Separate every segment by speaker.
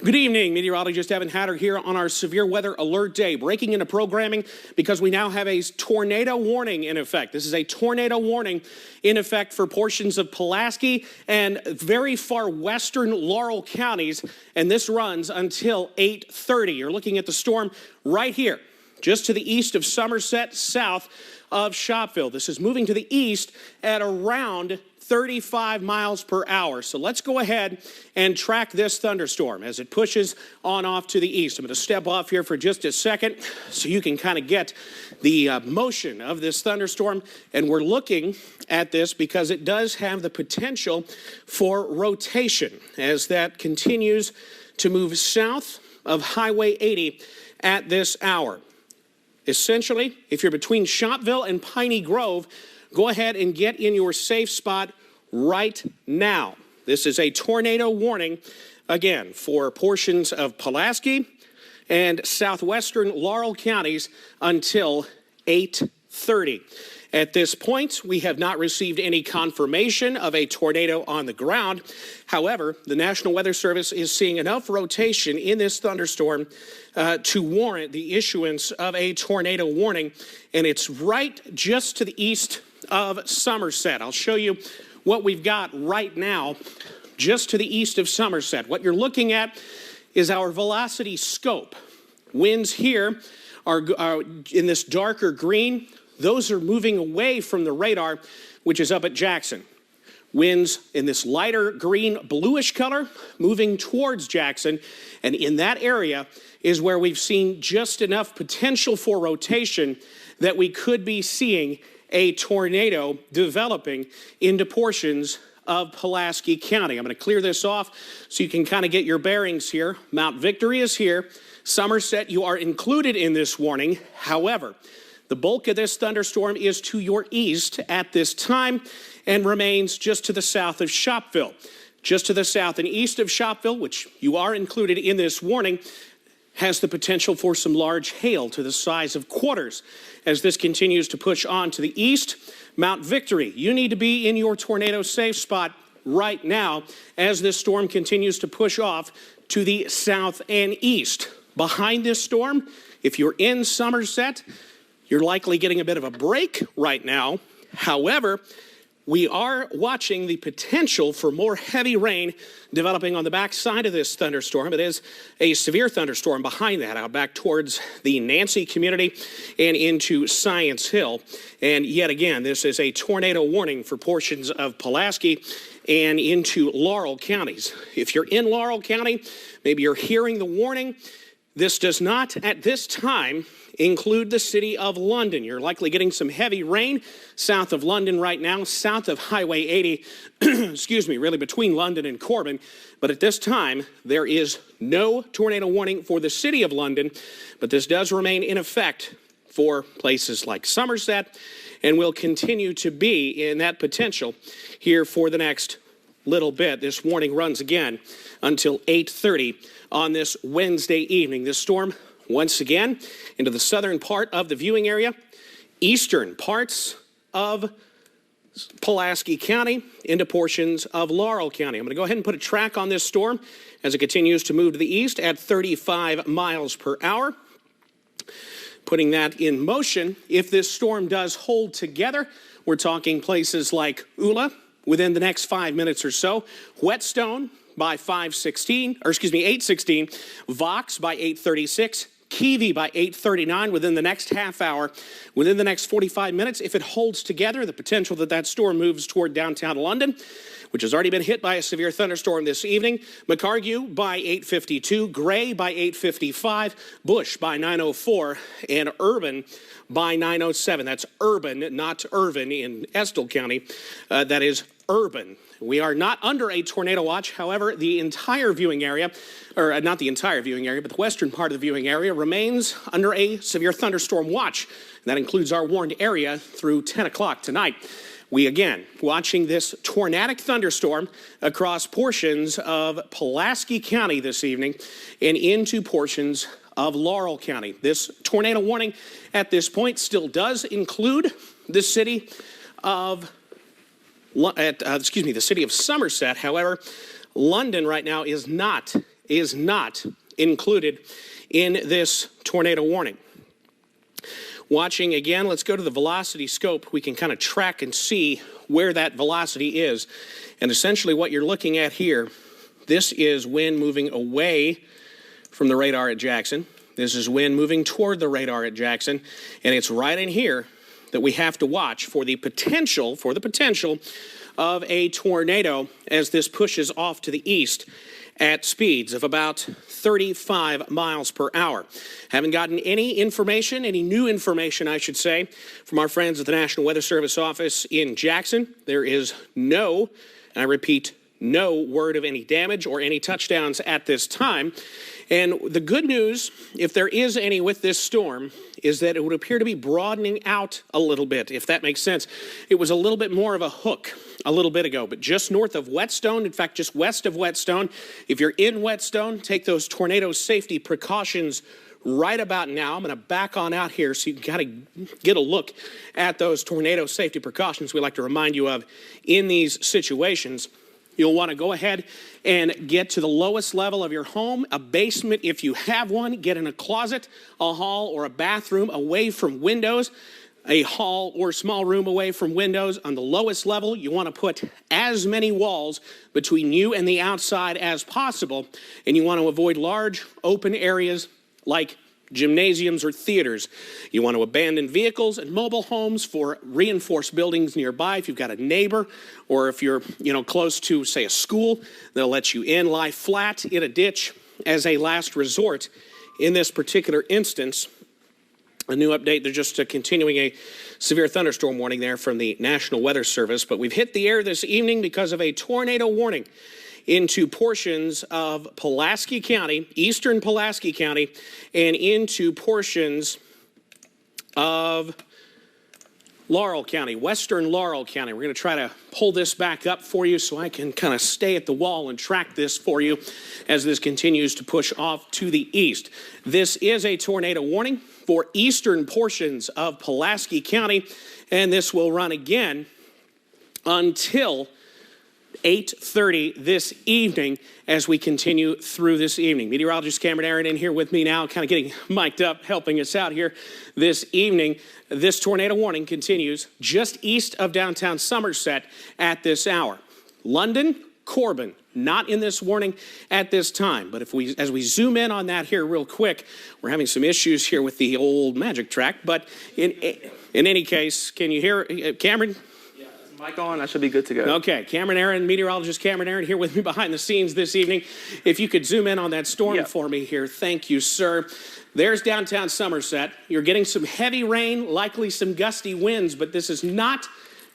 Speaker 1: Good evening, meteorologist Evan Hatter here on our severe weather alert day, breaking into programming because we now have a tornado warning in effect. This is a tornado warning in effect for portions of Pulaski and very far western Laurel counties, and this runs until 8:30. You're looking at the storm right here, just to the east of Somerset, south of Shopville. This is moving to the east at around 35 miles per hour. So let's go ahead and track this thunderstorm as it pushes on off to the east. I'm going to step off here for just a second so you can kind of get the motion of this thunderstorm. And we're looking at this because it does have the potential for rotation as that continues to move south of Highway 80 at this hour. Essentially, if you're between Shopville and Piney Grove, go ahead and get in your safe spot right now. This is a tornado warning, again, for portions of Pulaski and southwestern Laurel counties until 8:30. At this point, we have not received any confirmation of a tornado on the ground. However, the National Weather Service is seeing enough rotation in this thunderstorm to warrant the issuance of a tornado warning, and it's right just to the east of Somerset. I'll show you what we've got right now just to the east of Somerset. What you're looking at is our velocity scope. Winds here are in this darker green. Those are moving away from the radar, which is up at Jackson. Winds in this lighter green bluish color moving towards Jackson, and in that area is where we've seen just enough potential for rotation that we could be seeing a tornado developing into portions of Pulaski County. I'm going to clear this off so you can kind of get your bearings here. Mount Victory is here. Somerset, you are included in this warning. However, the bulk of this thunderstorm is to your east at this time and remains just to the south of Shopville. Just to the south and east of Shopville, which you are included in this warning, has the potential for some large hail to the size of quarters. As this continues to push on to the east, Mount Victory, you need to be in your tornado safe spot right now as this storm continues to push off to the south and east. Behind this storm, if you're in Somerset, you're likely getting a bit of a break right now. However, we are watching the potential for more heavy rain developing on the backside of this thunderstorm. It is a severe thunderstorm behind that, out back towards the Nancy community and into Science Hill. And yet again, this is a tornado warning for portions of Pulaski and into Laurel counties. If you're in Laurel County, maybe you're hearing the warning. This does not, at this time, include the city of London. You're likely getting some heavy rain south of London right now, south of Highway 80, excuse me, really between London and Corbin. But at this time, there is no tornado warning for the city of London, but this does remain in effect for places like Somerset and will continue to be in that potential here for the next little bit. This warning runs again until 8:30 on this Wednesday evening. This storm once again into the southern part of the viewing area, eastern parts of Pulaski County, into portions of Laurel County. I'm going to go ahead and put a track on this storm as it continues to move to the east at 35 miles per hour. Putting that in motion, if this storm does hold together, we're talking places like Ula within the next 5 minutes or so, Whetstone by 8:16, Vox by 8:36, Keevee by 8:39 within the next half hour. Within the next 45 minutes, if it holds together, the potential that that storm moves toward downtown London, which has already been hit by a severe thunderstorm this evening. McArgue by 8:52, Gray by 8:55, Bush by 9:04, and Urban by 9:07. That's Urban, not Irvin in Estill County. That is Urban. We are not under a tornado watch. However, the entire viewing area, or not the entire viewing area, but the western part of the viewing area remains under a severe thunderstorm watch. That includes our warned area through 10 o'clock tonight. We again watching this tornadic thunderstorm across portions of Pulaski County this evening and into portions of Laurel County. This tornado warning at this point still does include the city of the city of Somerset. However, London right now is not is not included in this tornado warning. Watching again, let's go to the velocity scope. We can kind of track and see where that velocity is. And essentially what you're looking at here, this is wind moving away from the radar at Jackson. This is wind moving toward the radar at Jackson. And it's right in here that we have to watch for the potential of a tornado as this pushes off to the east at speeds of about 35 miles per hour. Haven't gotten any information, any new information, I should say, from our friends at the National Weather Service office in Jackson. There is no, and I repeat, no word of any damage or any touchdowns at this time. And the good news, if there is any with this storm, is that it would appear to be broadening out a little bit, if that makes sense. It was a little bit more of a hook a little bit ago, but just north of Whetstone, in fact, just west of Whetstone. If you're in Whetstone, take those tornado safety precautions right about now. I'm going to back on out here so you can kind of get a look at those tornado safety precautions we like to remind you of in these situations. You'll want to go ahead and get to the lowest level of your home, a basement if you have one. Get in a closet, a hall, or a bathroom away from windows, a hall or small room away from windows. On the lowest level, you want to put as many walls between you and the outside as possible, and you want to avoid large open areas like gymnasiums or theaters. You want to abandon vehicles and mobile homes for reinforced buildings nearby. If you've got a neighbor or if you're, close to, say, a school, they'll let you in. Lie flat in a ditch as a last resort. In this particular instance, a new update, they're just continuing a severe thunderstorm warning there from the National Weather Service, but we've hit the air this evening because of a tornado warning into portions of Pulaski County, eastern Pulaski County, and into portions of Laurel County, western Laurel County. We're going to try to pull this back up for you so I can kind of stay at the wall and track this for you as this continues to push off to the east. This is a tornado warning for eastern portions of Pulaski County, and this will run again until 8:30 this evening as we continue through this evening. Meteorologist Cameron Aaron in here with me now, kind of getting mic'd up, helping us out here this evening. This tornado warning continues just east of downtown Somerset at this hour. London, Corbin, not in this warning at this time. But as we zoom in on that here real quick, we're having some issues here with the old magic track. But in any case, can you hear Cameron?
Speaker 2: Mic on, I should be good to go.
Speaker 1: Okay, Cameron Aaron, meteorologist Cameron Aaron here with me behind the scenes this evening. If you could zoom in on that storm for me here. Thank you, sir. There's downtown Somerset. You're getting some heavy rain, likely some gusty winds, but this is not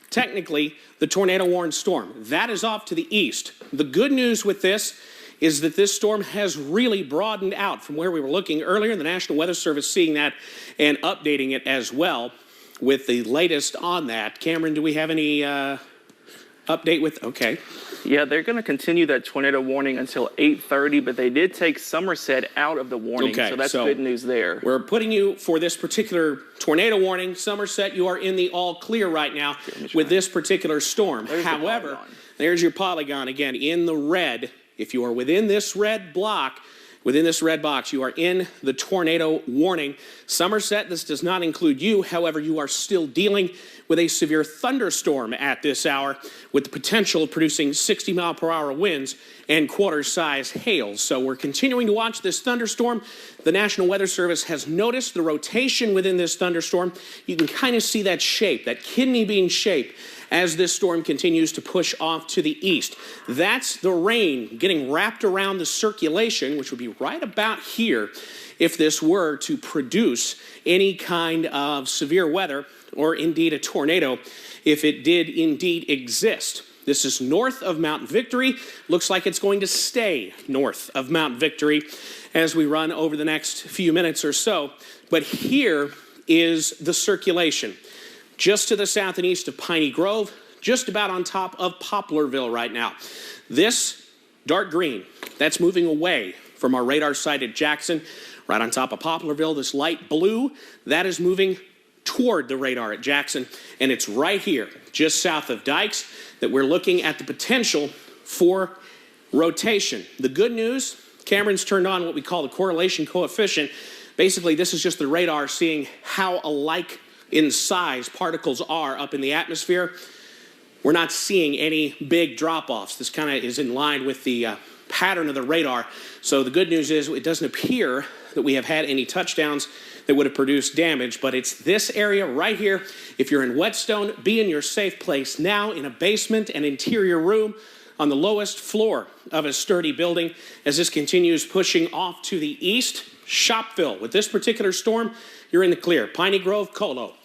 Speaker 1: technically the tornado warned storm. That is off to the east. The good news with this is that this storm has really broadened out from where we were looking earlier. The National Weather Service seeing that and updating it as well with the latest on that. Cameron, do we have any update with? Okay.
Speaker 2: Yeah, they're going to continue that tornado warning until 8:30, but they did take Somerset out of the warning, so that's good news there.
Speaker 1: We're putting you for this particular tornado warning. Somerset, you are in the all clear right now with this particular storm. However, there's your polygon again in the red. If you are within this red block, within this red box, you are in the tornado warning. Somerset, this does not include you. However, you are still dealing with a severe thunderstorm at this hour with the potential of producing 60-mile-per-hour winds and quarter-size hail. So we're continuing to watch this thunderstorm. The National Weather Service has noticed the rotation within this thunderstorm. You can kind of see that shape, that kidney bean shape, as this storm continues to push off to the east. That's the rain getting wrapped around the circulation, which would be right about here if this were to produce any kind of severe weather or indeed a tornado if it did indeed exist. This is north of Mount Victory. Looks like it's going to stay north of Mount Victory as we run over the next few minutes or so. But here is the circulation. Just to the south and east of Piney Grove, just about on top of Poplarville right now. This dark green, that's moving away from our radar site at Jackson, right on top of Poplarville. This light blue, that is moving toward the radar at Jackson, and it's right here, just south of Dykes, that we're looking at the potential for rotation. The good news, Cameron's turned on what we call the correlation coefficient. Basically, this is just the radar seeing how alike in size particles are up in the atmosphere. We're not seeing any big drop-offs. This kind of is in line with the pattern of the radar. So the good news is it doesn't appear that we have had any touchdowns that would have produced damage, but it's this area right here. If you're in Whetstone, be in your safe place now in a basement and interior room on the lowest floor of a sturdy building as this continues pushing off to the east. Shopville, with this particular storm, you're in the clear. Piney Grove, Colo,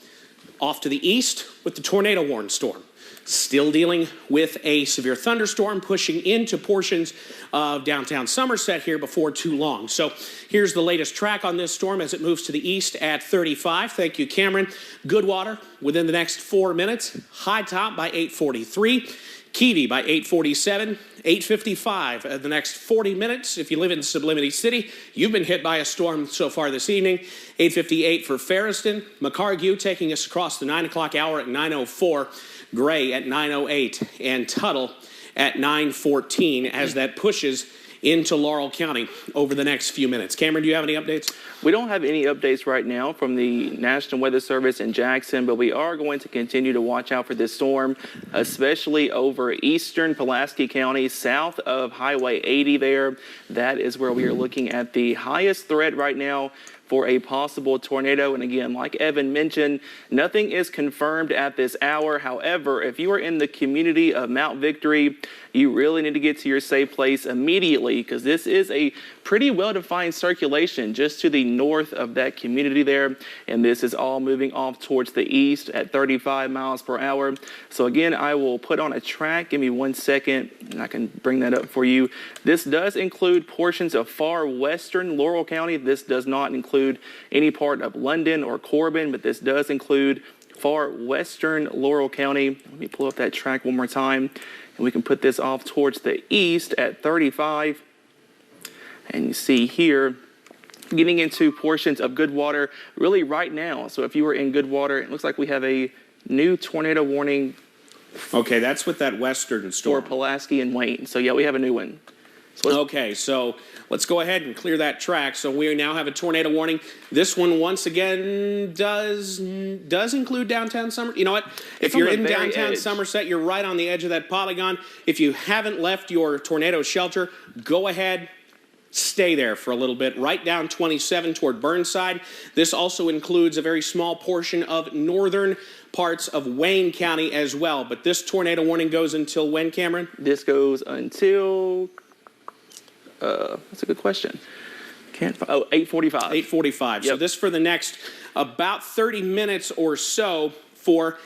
Speaker 1: off to the east with the tornado warning storm. Still dealing with a severe thunderstorm pushing into portions of downtown Somerset here before too long. So here's the latest track on this storm as it moves to the east at 35. Thank you, Cameron. Goodwater within the next 4 minutes. High Top by 8:43. Keavy by 8:47. 8:55 the next 40 minutes. If you live in Sublimity City, you've been hit by a storm so far this evening. 8:58 for Ferriston. McCargue taking us across the 9 o'clock hour at 9:04. Gray at 9:08 and Tuttle at 9:14 as that pushes into Laurel County over the next few minutes. Cameron, do you have any updates?
Speaker 2: We don't have any updates right now from the National Weather Service in Jackson, but we are going to continue to watch out for this storm, especially over eastern Pulaski County, south of Highway 80 there. That is where we are looking at the highest threat right now for a possible tornado. And again, like Evan mentioned, nothing is confirmed at this hour. However, if you are in the community of Mount Victory, you really need to get to your safe place immediately because this is a pretty well-defined circulation just to the north of that community there. And this is all moving off towards the east at 35 miles per hour. So again, I will put on a track. Give me 1 second and I can bring that up for you. This does include portions of far western Laurel County. This does not include any part of London or Corbin, but this does include far western Laurel County. Let me pull up that track one more time. And we can put this off towards the east at 35. And you see here, getting into portions of Goodwater really right now. So if you were in Goodwater, it looks like we have a new tornado warning.
Speaker 1: Okay, that's with that western storm.
Speaker 2: For Pulaski and Wayne. So yeah, we have a new one.
Speaker 1: Okay, so let's go ahead and clear that track. So we now have a tornado warning. This one, once again, does include downtown Somerset. You know what? If you're in downtown Somerset, you're right on the edge of that polygon. If you haven't left your tornado shelter, go ahead, stay there for a little bit, right down 27 toward Burnside. This also includes a very small portion of northern parts of Wayne County as well. But this tornado warning goes until when, Cameron?
Speaker 2: This goes until... that's a good question. 8:45.
Speaker 1: 8:45. Yep. So this for the next about 30 minutes or so for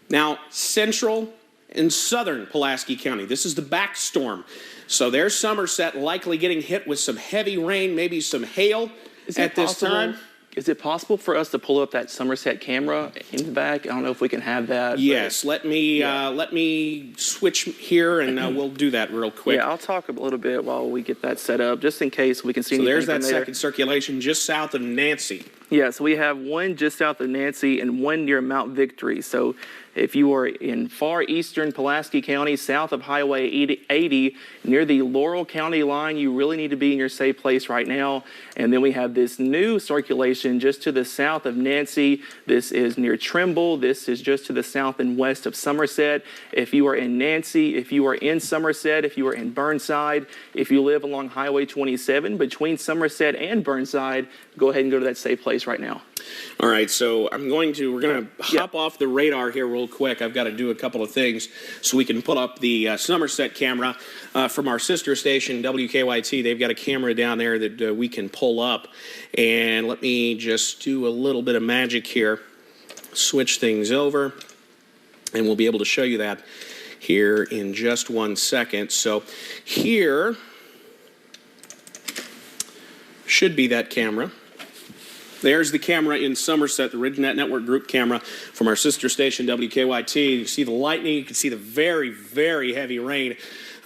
Speaker 1: now central and southern Pulaski County. This is the back storm. So there's Somerset likely getting hit with some heavy rain, maybe some hail at this time.
Speaker 2: Is it possible for us to pull up that Somerset camera in the back? I don't know if we can have that.
Speaker 1: Yes, let me switch here and we'll do that real quick.
Speaker 2: Yeah, I'll talk a little bit while we get that set up, just in case we can see.
Speaker 1: So there's that second circulation just south of Nancy.
Speaker 2: Yeah, so we have one just south of Nancy and one near Mount Victory. So if you are in far eastern Pulaski County, south of Highway 80, near the Laurel County line, you really need to be in your safe place right now. And then we have this new circulation just to the south of Nancy. This is near Trimble. This is just to the south and west of Somerset. If you are in Nancy, if you are in Somerset, if you are in Burnside, if you live along Highway 27 between Somerset and Burnside, go ahead and go to that safe place right now.
Speaker 1: All right, so we're going to hop off the radar here real quick. I've got to do a couple of things so we can pull up the Somerset camera from our sister station, WKYT. They've got a camera down there that we can pull up. And let me just do a little bit of magic here, switch things over, and we'll be able to show you that here in just 1 second. So here should be that camera. There's the camera in Somerset, the RidgeNet Network Group camera from our sister station, WKYT. You see the lightning. You can see the very, very heavy rain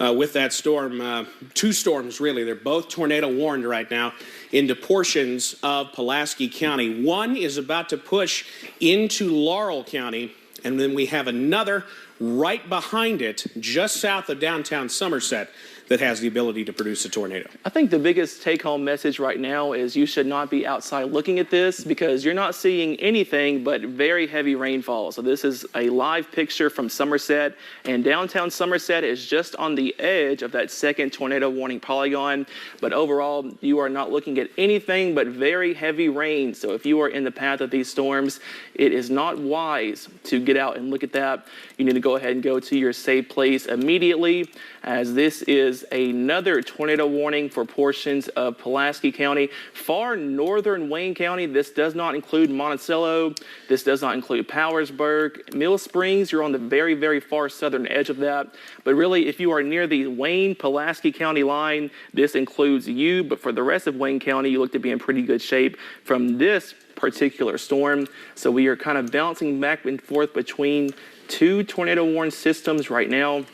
Speaker 1: with that storm. Two storms, really. They're both tornado warned right now into portions of Pulaski County. One is about to push into Laurel County, and then we have another right behind it, just south of downtown Somerset, that has the ability to produce a tornado.
Speaker 2: I think the biggest take-home message right now is you should not be outside looking at this because you're not seeing anything but very heavy rainfall. So this is a live picture from Somerset, and downtown Somerset is just on the edge of that second tornado warning polygon. But overall, you are not looking at anything but very heavy rain. So if you are in the path of these storms, it is not wise to get out and look at that. You need to go ahead and go to your safe place immediately, as this is another tornado warning for portions of Pulaski County, far northern Wayne County. This does not include Monticello. This does not include Powersburg. Mill Springs, you're on the very, very far southern edge of that. But really, if you are near the Wayne-Pulaski County line, this includes you. But for the rest of Wayne County, you look to be in pretty good shape from this particular storm. So we are kind of bouncing back and forth between two tornado warning systems right now.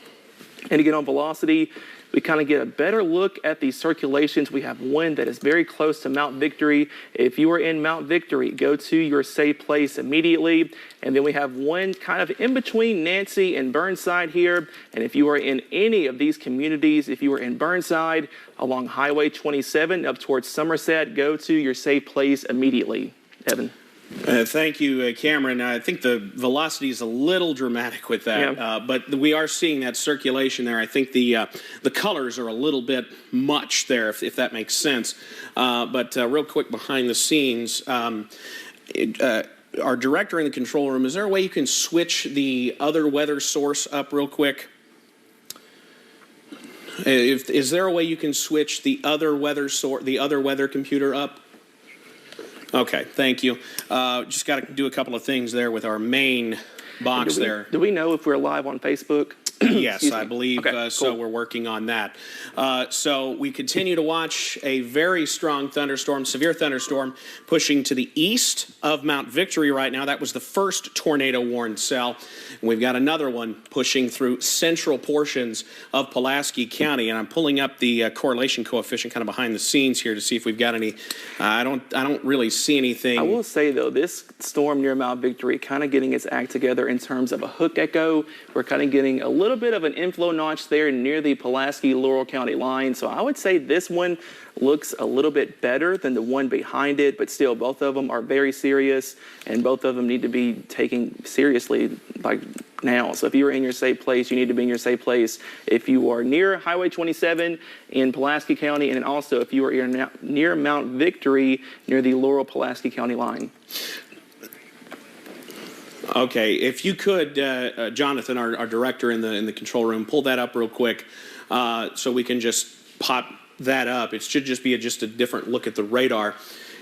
Speaker 2: And again, on velocity, we kind of get a better look at the circulations. We have one that is very close to Mount Victory. If you are in Mount Victory, go to your safe place immediately. And then we have one kind of in between Nancy and Burnside here. And if you are in any of these communities, if you are in Burnside along Highway 27 up towards Somerset, go to your safe place immediately. Evan.
Speaker 1: Thank you, Cameron. I think the velocity is a little dramatic with that,
Speaker 2: Yeah.
Speaker 1: but we are seeing that circulation there. I think the colors are a little bit much there, if that makes sense. But real quick behind the scenes, our director in the control room, is there a way you can switch the other weather source up real quick? Is there a way you can switch the other weather computer up? Okay, thank you. Just got to do a couple of things there with our main box there.
Speaker 2: Do we know if we're live on Facebook?
Speaker 1: Yes, I believe so.
Speaker 2: Cool.
Speaker 1: We're working on that. So we continue to watch a very strong thunderstorm, severe thunderstorm, pushing to the east of Mount Victory right now. That was the first tornado warned cell. And we've got another one pushing through central portions of Pulaski County. And I'm pulling up the correlation coefficient kind of behind the scenes here to see if we've got any. I don't really see anything.
Speaker 2: I will say, though, this storm near Mount Victory kind of getting its act together in terms of a hook echo. We're kind of getting a little bit of an inflow notch there near the Pulaski-Laurel County line. So I would say this one looks a little bit better than the one behind it, but still both of them are very serious and both of them need to be taken seriously like now. So if you're in your safe place, you need to be in your safe place. If you are near Highway 27 in Pulaski County, and then also if you are near Mount Victory near the Laurel-Pulaski County line.
Speaker 1: Okay, if you could, Jonathan, our director in the control room, pull that up real quick so we can just pop that up. It should just be just a different look at the radar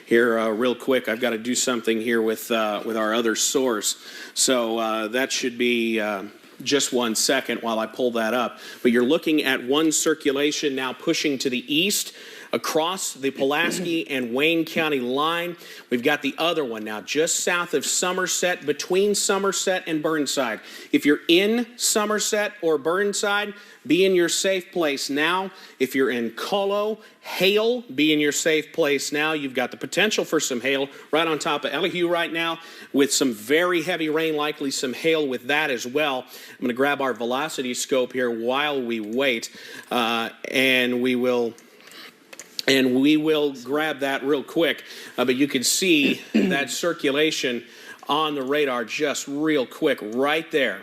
Speaker 1: here real quick. I've got to do something here with our other source. So that should be just 1 second while I pull that up. But you're looking at one circulation now pushing to the east across the Pulaski and Wayne County line. We've got the other one now just south of Somerset, between Somerset and Burnside. If you're in Somerset or Burnside, be in your safe place now. If you're in Colo, Hale, be in your safe place now. You've got the potential for some hail right on top of Elihu right now with some very heavy rain, likely some hail with that as well. I'm going to grab our velocity scope here while we wait, and we will grab that real quick. But you can see that circulation on the radar just real quick right there.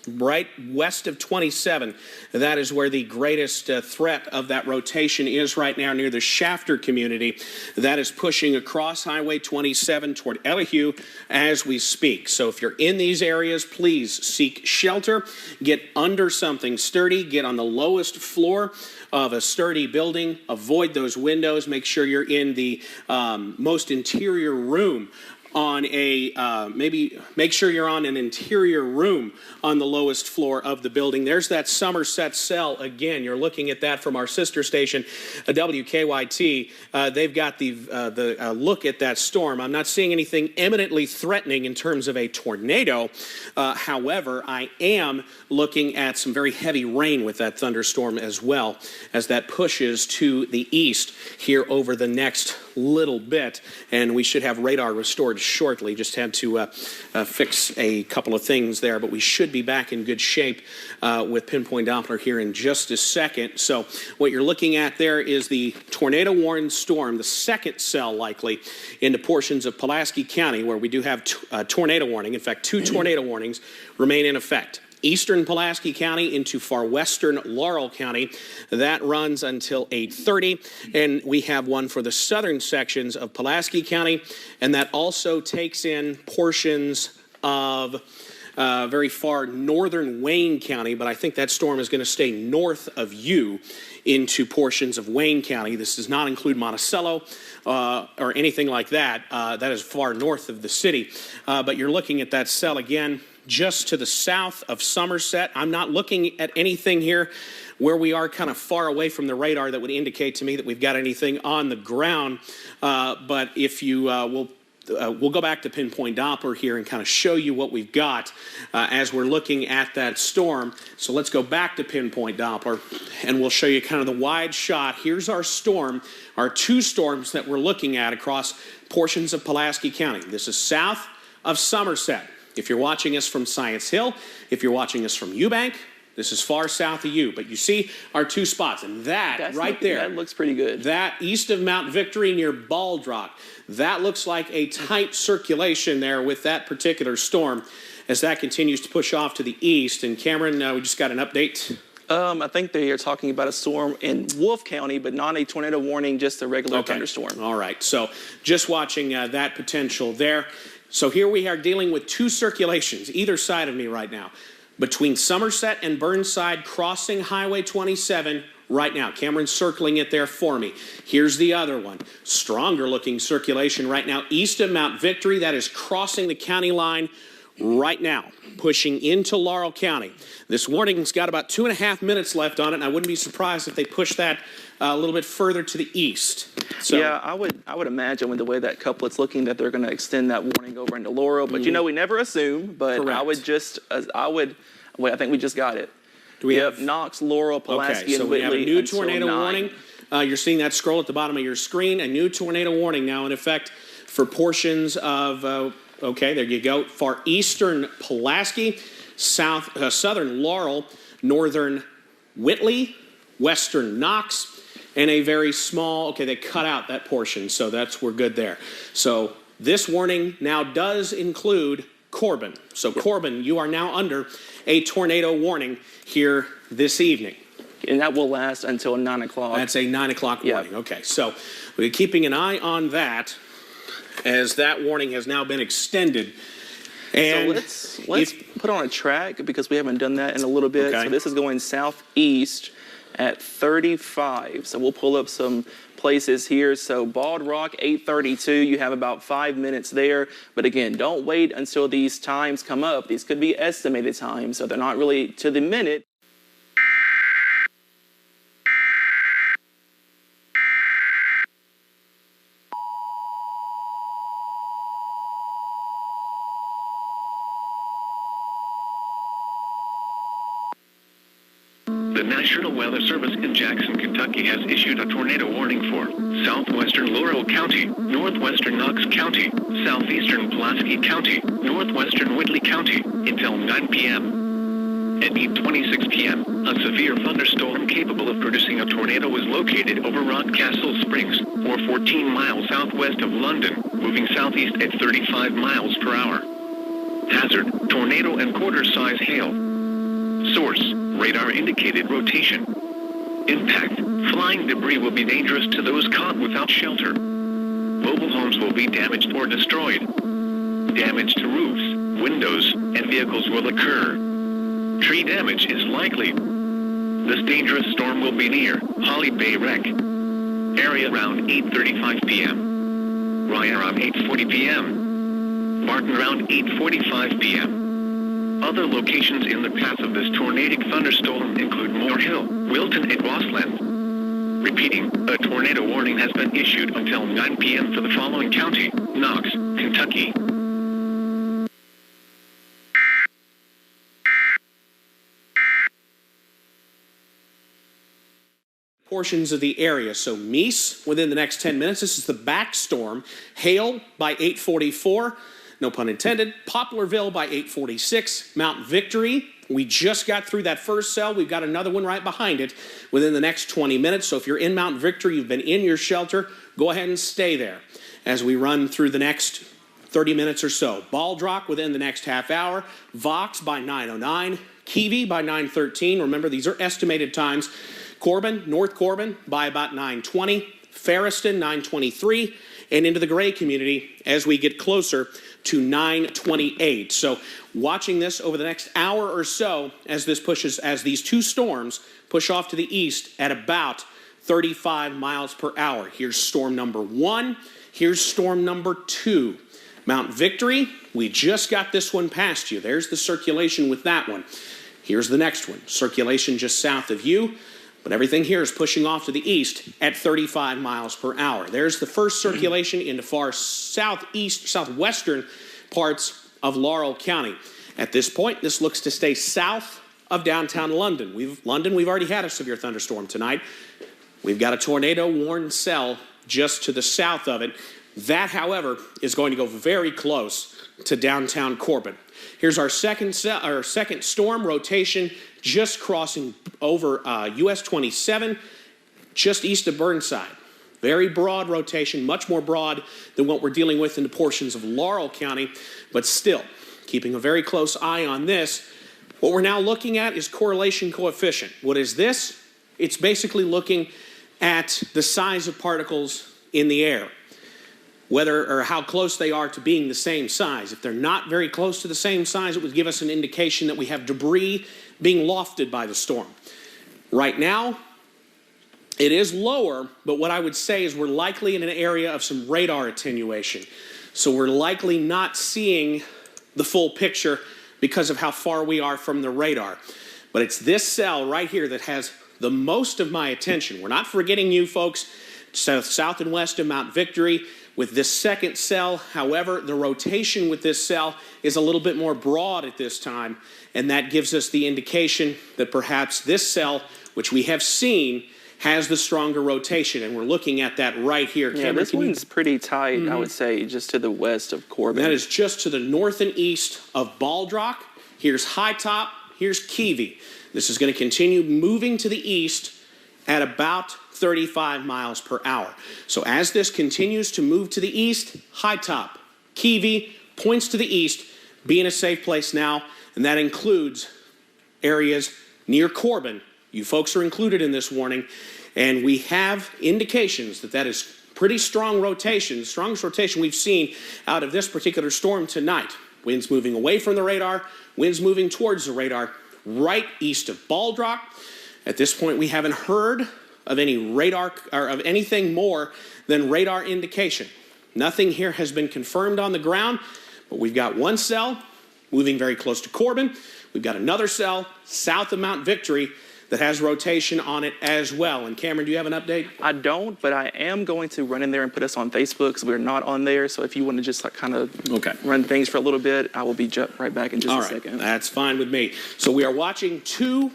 Speaker 1: Right west of 27, that is where the greatest threat of that rotation is right now near the Shafter community. That is pushing across Highway 27 toward Elihu as we speak. So if you're in these areas, please seek shelter. Get under something sturdy. Get on the lowest floor of a sturdy building. Avoid those windows. Make sure you're in the most interior room on maybe make sure you're on an interior room on the lowest floor of the building. There's that Somerset cell again. You're looking at that from our sister station, WKYT. They've got the look at that storm. I'm not seeing anything imminently threatening in terms of a tornado. However, I am looking at some very heavy rain with that thunderstorm as well as that pushes to the east here over the next little bit, and we should have radar restored shortly. Just had to fix a couple of things there, but we should be back in good shape with pinpoint Doppler here in just a second. So what you're looking at there is the tornado-warned storm, the second cell likely into portions of Pulaski County, where we do have a tornado warning. In fact, 2 tornado warnings remain in effect. Eastern Pulaski County into far western Laurel County. That runs until 8:30. And we have one for the southern sections of Pulaski County. And that also takes in portions of very far northern Wayne County. But I think that storm is going to stay north of you into portions of Wayne County. This does not include Monticello or anything like that. That is far north of the city. But you're looking at that cell again just to the south of Somerset. I'm not looking at anything here where we are kind of far away from the radar that would indicate to me that we've got anything on the ground. But if you we'll go back to pinpoint Doppler here and kind of show you what we've got as we're looking at that storm. So let's go back to pinpoint Doppler and we'll show you kind of the wide shot. Here's our storm, our 2 storms that we're looking at across portions of Pulaski County. This is south of Somerset. If you're watching us from Science Hill, if you're watching us from Eubank, this is far south of you. But you see our 2 spots, and that
Speaker 2: looks pretty good.
Speaker 1: That east of Mount Victory near Bald Rock, that looks like a tight circulation there with that particular storm as that continues to push off to the east. And Cameron, we just got an update.
Speaker 2: I think they are talking about a storm in Wolfe County, but not a tornado warning, just a regular thunderstorm.
Speaker 1: All right, so just watching that potential there. So here we are dealing with 2 circulations, either side of me right now, between Somerset and Burnside crossing Highway 27 right now. Cameron's circling it there for me. Here's the other one. Stronger looking circulation right now east of Mount Victory. That is crossing the county line right now, pushing into Laurel County. This warning's got about 2.5 minutes left on it, and I wouldn't be surprised if they push that a little bit further to the east. So,
Speaker 2: yeah, I would imagine with the way that couplet's looking that they're going to extend that warning over into Laurel. But, you know, we never assume. But
Speaker 1: correct.
Speaker 2: I think we just got it.
Speaker 1: Do we have
Speaker 2: Knox, Laurel, Pulaski,
Speaker 1: so
Speaker 2: and
Speaker 1: we have
Speaker 2: Whitley?
Speaker 1: a new tornado warning. You're seeing that scroll at the bottom of your screen. A new tornado warning now in effect for portions of, okay, there you go, far eastern Pulaski, southern Laurel, northern Whitley, western Knox, and a very small, okay, they cut out that portion, so we're good there. So this warning now does include Corbin. So Corbin, you are now under a tornado warning here this evening.
Speaker 2: And that will last until 9 o'clock.
Speaker 1: That's a 9 o'clock warning. Okay, so we're keeping an eye on that as that warning has now been extended. And
Speaker 2: so let's put on a track because we haven't done that in a little bit.
Speaker 1: Okay.
Speaker 2: So this is going southeast at 35. So we'll pull up some places here. So Bald Rock, 832. You have about 5 minutes there. But again, don't wait until these times come up. These could be estimated times, so they're not really to the minute.
Speaker 3: The National Weather Service in Jackson, Kentucky has issued a tornado warning for southwestern Laurel County, northwestern Knox County, southeastern Pulaski County, northwestern Whitley County until 9 p.m. At 8:26 p.m., a severe thunderstorm capable of producing a tornado was located over Rockcastle Springs, or 14 miles southwest of London, moving southeast at 35 miles per hour. Hazard, tornado and quarter-size hail. Source, radar indicated rotation. Impact, flying debris will be dangerous to those caught without shelter. Mobile homes will be damaged or destroyed. Damage to roofs, windows, and vehicles will occur. Tree damage is likely. This dangerous storm will be near Holly Bay Wreck. Area around 8:35 p.m. Ryan around 8:40 p.m. Martin around 8:45 p.m. Other locations in the path of this tornadic thunderstorm include Moore Hill, Wilton, and Rossland. Repeating, a tornado warning has been issued until 9 p.m. for the following county: Knox, Kentucky.
Speaker 1: portions of the area. So Meese within the next 10 minutes. This is the back storm. Hale by 8:44. No pun intended. Poplarville by 8:46. Mount Victory. We just got through that first cell. We've got another one right behind it within the next 20 minutes. So if you're in Mount Victory, you've been in your shelter, go ahead and stay there as we run through the next 30 minutes or so. Baldrock within the next half hour. Vox by 9:09. Keevy by 9:13. Remember, these are estimated times. Corbin, North Corbin by about 9:20. Ferriston, 9:23. And into the gray community as we get closer to 9:28. So watching this over the next hour or so as these two storms push off to the east at about 35 miles per hour. Here's storm number 1. Here's storm number 2. Mount Victory, we just got this one past you. There's the circulation with that one. Here's the next one. Circulation just south of you. But everything here is pushing off to the east at 35 miles per hour. There's the first circulation into far southwestern parts of Laurel County. At this point, this looks to stay south of downtown London. We've already had a severe thunderstorm tonight. We've got a tornado-warned cell just to the south of it. That, however, is going to go very close to downtown Corbin. Here's our second storm rotation, just crossing over US 27, just east of Burnside. Very broad rotation, much more broad than what we're dealing with in the portions of Laurel County, but still keeping a very close eye on this. What we're now looking at is correlation coefficient. What is this? It's basically looking at the size of particles in the air, whether or how close they are to being the same size. If they're not very close to the same size, it would give us an indication that we have debris being lofted by the storm. Right now, it is lower, but what I would say is we're likely in an area of some radar attenuation. So we're likely not seeing the full picture because of how far we are from the radar. But it's this cell right here that has the most of my attention. We're not forgetting you folks, south and west of Mount Victory. With this second cell, however, the rotation with this cell is a little bit more broad at this time, and that gives us the indication that perhaps this cell, which we have seen, has the stronger rotation, and we're looking at that right here.
Speaker 2: Yeah, this one's pretty tight, I would say, just to the west of Corbin.
Speaker 1: That is just to the north and east of Baldrock. Here's High Top, here's Keevy. This is going to continue moving to the east at about 35 miles per hour. So as this continues to move to the east, High Top, Keevy points to the east, be in a safe place now, and that includes areas near Corbin. You folks are included in this warning, and we have indications that that is pretty strong rotation, the strongest rotation we've seen out of this particular storm tonight. Winds moving away from the radar, winds moving towards the radar, right east of Baldrock. At this point, we haven't heard of any radar or of anything more than radar indication. Nothing here has been confirmed on the ground, but we've got one cell moving very close to Corbin. We've got another cell south of Mount Victory that has rotation on it as well. And Cameron, do you have an update?
Speaker 2: I don't, but I am going to run in there and put us on Facebook because we're not on there. So if you want to just kind of run things for a little bit, I will be right back in just a second.
Speaker 1: That's fine with me. So we are watching two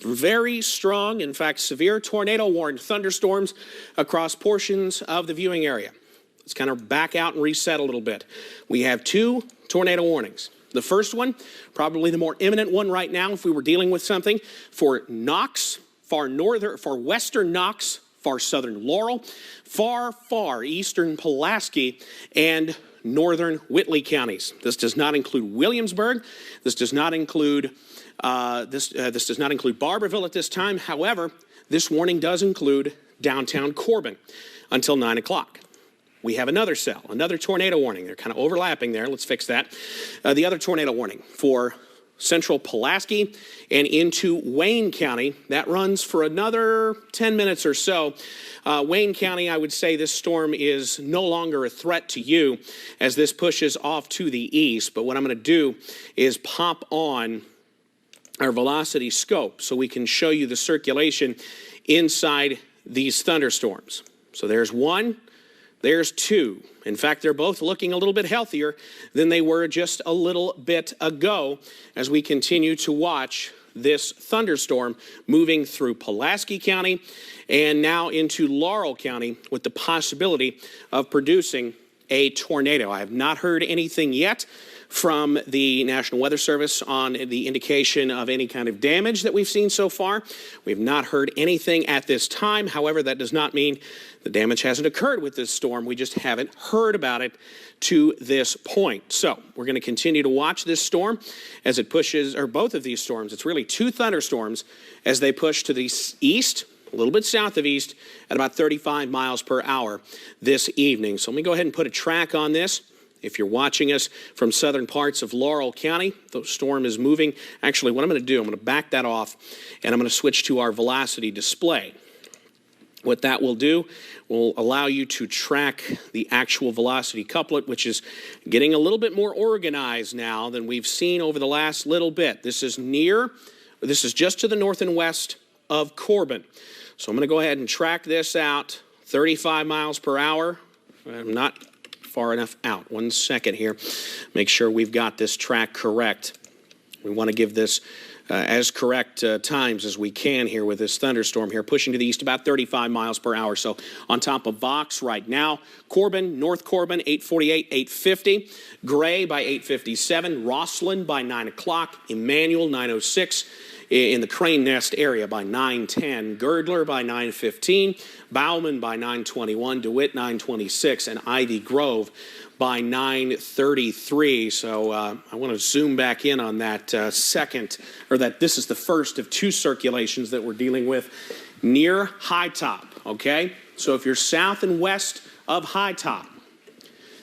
Speaker 1: very strong, in fact, severe tornado-warned thunderstorms across portions of the viewing area. Let's kind of back out and reset a little bit. We have two tornado warnings. The first one, probably the more imminent one right now, if we were dealing with something, for Knox, far western Knox, far southern Laurel, far eastern Pulaski, and northern Whitley counties. This does not include Williamsburg. This does not include this does not include Barberville at this time. However, this warning does include downtown Corbin until 9 o'clock. We have another cell, another tornado warning. They're kind of overlapping there. Let's fix that. The other tornado warning for central Pulaski and into Wayne County. That runs for another 10 minutes or so. Wayne County, I would say this storm is no longer a threat to you as this pushes off to the east. But what I'm going to do is pop on our velocity scope so we can show you the circulation inside these thunderstorms. So there's one. There's two. In fact, they're both looking a little bit healthier than they were just a little bit ago as we continue to watch this thunderstorm moving through Pulaski County and now into Laurel County with the possibility of producing a tornado. I have not heard anything yet from the National Weather Service on the indication of any kind of damage that we've seen so far. We have not heard anything at this time. However, that does not mean the damage hasn't occurred with this storm. We just haven't heard about it to this point. So we're going to continue to watch this storm as it pushes, or both of these storms. It's really two thunderstorms as they push to the east, a little bit south of east, at about 35 miles per hour this evening. So let me go ahead and put a track on this. If you're watching us from southern parts of Laurel County, the storm is moving. Actually, what I'm going to do, I'm going to back that off, and I'm going to switch to our velocity display. What that will do will allow you to track the actual velocity couplet, which is getting a little bit more organized now than we've seen over the last little bit. This is just to the north and west of Corbin. So I'm going to go ahead and track this out, 35 miles per hour. I'm not far enough out. 1 second here. Make sure we've got this track correct. We want to give this as correct times as we can here with this thunderstorm here, pushing to the east about 35 miles per hour. So on top of Vox right now, Corbin, North Corbin, 848, 850. Gray by 857. Rossland by 9 o'clock. Emmanuel, 906. In the Crane Nest area by 9:10, Girdler by 9:15, Bauman by 9:21, DeWitt 9:26, and Ivy Grove by 9:33. So I want to zoom back in on that this is the first of two circulations that we're dealing with near High Top, okay? So if you're south and west of High Top,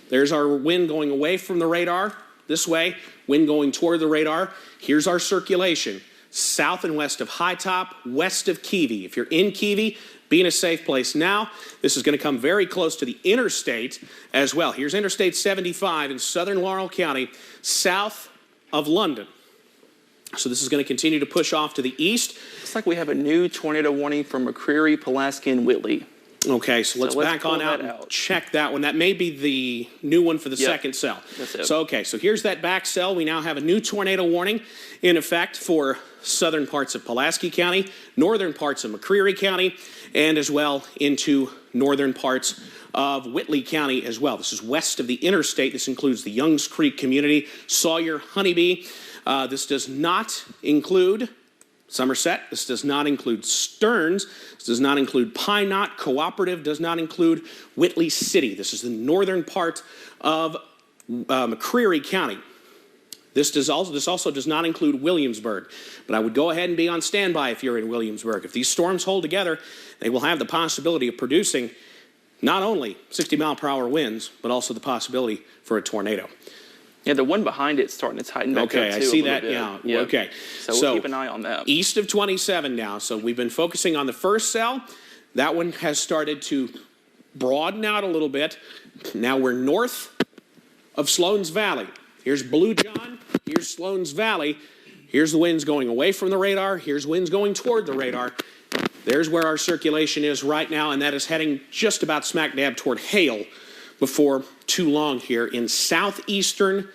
Speaker 1: there's our wind going away from the radar this way, wind going toward the radar. Here's our circulation. South and west of High Top, west of Keavy. If you're in Keavy, be in a safe place now. This is going to come very close to the interstate as well. Here's Interstate 75 in southern Laurel County, south of London. So this is going to continue to push off to the east.
Speaker 2: Looks like we have a new tornado warning for McCreary, Pulaski, and Whitley.
Speaker 1: Okay, so let's back on out and check that one. That may be the new one for the second cell.
Speaker 2: That's it.
Speaker 1: So, okay, so here's that back cell. We now have a new tornado warning in effect for southern parts of Pulaski County, northern parts of McCreary County, and as well into northern parts of Whitley County as well. This is west of the interstate. This includes the Youngs Creek community, Sawyer, Honeybee. This does not include Somerset. This does not include Stearns. This does not include Pine Knot. Cooperative does not include Whitley City. This is the northern part of McCreary County. This also does not include Williamsburg, but I would go ahead and be on standby if you're in Williamsburg. If these storms hold together, they will have the possibility of producing not only 60-mile-per-hour winds, but also the possibility for a tornado.
Speaker 2: Yeah, the one behind it's starting to tighten back up, too.
Speaker 1: Okay, I see that. Yeah.
Speaker 2: Yep.
Speaker 1: Okay.
Speaker 2: So we'll keep an eye on that.
Speaker 1: East of 27 now. So we've been focusing on the first cell. That one has started to broaden out a little bit. Now we're north of Sloan's Valley. Here's Blue John. Here's Sloan's Valley. Here's the winds going away from the radar. Here's winds going toward the radar. There's where our circulation is right now, and that is heading just about smack dab toward hail before too long here in southeastern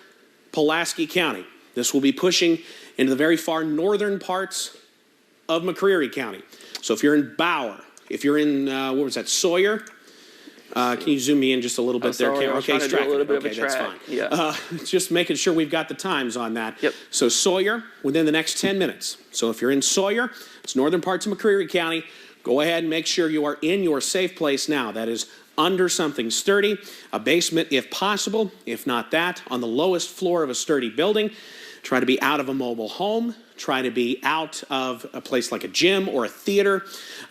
Speaker 1: Pulaski County. This will be pushing into the very far northern parts of McCreary County. So if you're in Bower, if you're in, Sawyer, can you zoom me in just a little bit there?
Speaker 2: Okay,
Speaker 1: it's tracking. Okay, that's fine.
Speaker 2: Yeah.
Speaker 1: Just making sure we've got the times on that.
Speaker 2: Yep.
Speaker 1: So Sawyer, within the next 10 minutes. So if you're in Sawyer, it's northern parts of McCreary County, go ahead and make sure you are in your safe place now. That is under something sturdy, a basement if possible. If not that, on the lowest floor of a sturdy building. Try to be out of a mobile home. Try to be out of a place like a gym or a theater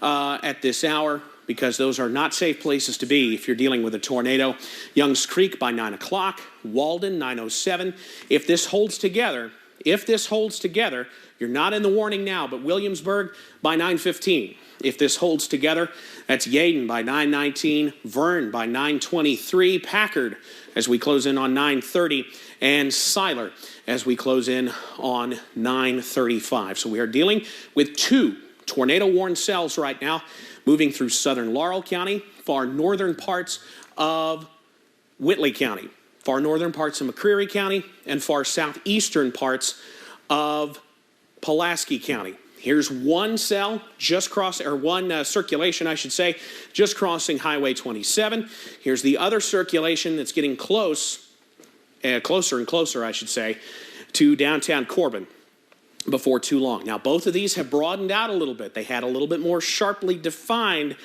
Speaker 1: at this hour, because those are not safe places to be if you're dealing with a tornado. Youngs Creek by 9 o'clock, Walden 9:07. If this holds together, you're not in the warning now, but Williamsburg by 9:15. If this holds together, that's Yeadon by 9:19, Vern by 9:23, Packard as we close in on 9:30, and Seiler as we close in on 9:35. So we are dealing with two tornado-warned cells right now, moving through southern Laurel County, far northern parts of Whitley County, far northern parts of McCreary County, and far southeastern parts of Pulaski County. Here's one cell just one circulation, I should say, just crossing Highway 27. Here's the other circulation that's getting closer and closer, I should say, to downtown Corbin before too long. Now, both of these have broadened out a little bit. They had a little bit more sharply defined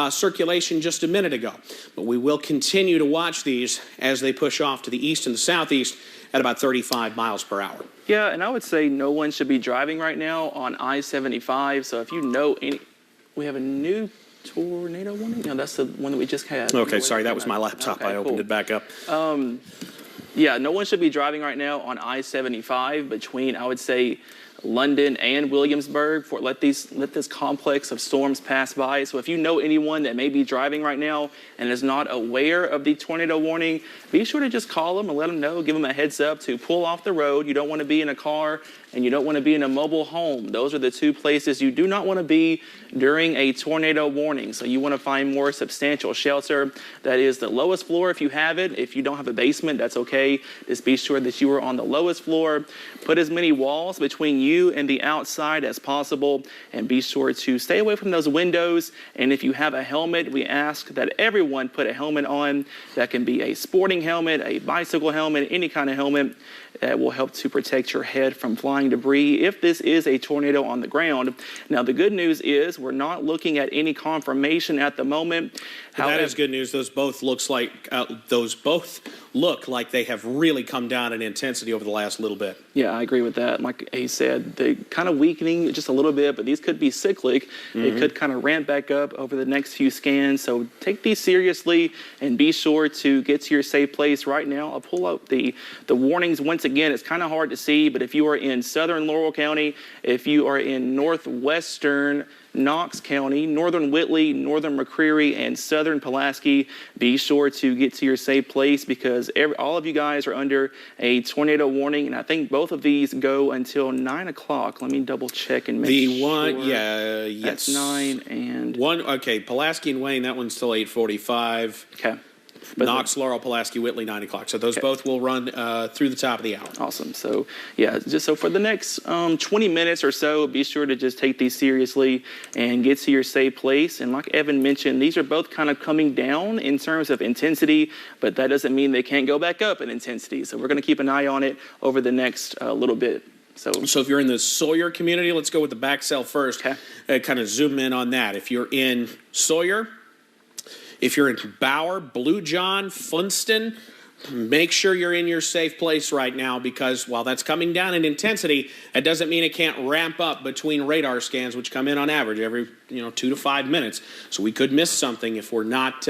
Speaker 1: circulation just a minute ago. But we will continue to watch these as they push off to the east and the southeast at about 35 miles per hour.
Speaker 2: Yeah, and I would say no one should be driving right now on I-75. So if you know we have a new tornado warning? No, that's the one that we just had.
Speaker 1: Okay, sorry, that was my laptop. Okay, I opened it back up.
Speaker 2: Yeah, no one should be driving right now on I-75 between, I would say, London and Williamsburg. Let this complex of storms pass by. So if you know anyone that may be driving right now and is not aware of the tornado warning, be sure to just call them and let them know, give them a heads up to pull off the road. You don't want to be in a car and you don't want to be in a mobile home. Those are the two places you do not want to be during a tornado warning. So you want to find more substantial shelter. That is the lowest floor if you have it. If you don't have a basement, that's okay. Just be sure that you are on the lowest floor. Put as many walls between you and the outside as possible, and be sure to stay away from those windows. And if you have a helmet, we ask that everyone put a helmet on. That can be a sporting helmet, a bicycle helmet, any kind of helmet that will help to protect your head from flying debris if this is a tornado on the ground. Now, the good news is we're not looking at any confirmation at the moment.
Speaker 1: However, that is good news. Those both look like they have really come down in intensity over the last little bit.
Speaker 2: Yeah, I agree with that. Like he said, they're kind of weakening just a little bit, but these could be cyclic. They could kind of ramp back up over the next few scans. So take these seriously and be sure to get to your safe place right now. I'll pull up the warnings once again. It's kind of hard to see, but if you are in southern Laurel County, if you are in northwestern Knox County, northern Whitley, northern McCreary, and southern Pulaski, be sure to get to your safe place because all of you guys are under a tornado warning, and I think both of these go until 9 o'clock. Let me double check and make sure.
Speaker 1: Yes.
Speaker 2: That's 9 and...
Speaker 1: Okay, Pulaski and Wayne, that one's till 8:45.
Speaker 2: Okay.
Speaker 1: But Knox, Laurel, Pulaski, Whitley, 9 o'clock. So those both will run through the top of the hour.
Speaker 2: Awesome. So, yeah, just so for the next 20 minutes or so, be sure to just take these seriously and get to your safe place. And like Evan mentioned, these are both kind of coming down in terms of intensity, but that doesn't mean they can't go back up in intensity. So we're going to keep an eye on it over the next little bit. So
Speaker 1: if you're in the Sawyer community, let's go with the back cell first.
Speaker 2: Okay.
Speaker 1: Kind of zoom in on that. If you're in Sawyer, if you're in Bower, Blue John, Funston, make sure you're in your safe place right now because while that's coming down in intensity, that doesn't mean it can't ramp up between radar scans, which come in on average every 2 to 5 minutes. So we could miss something if we're not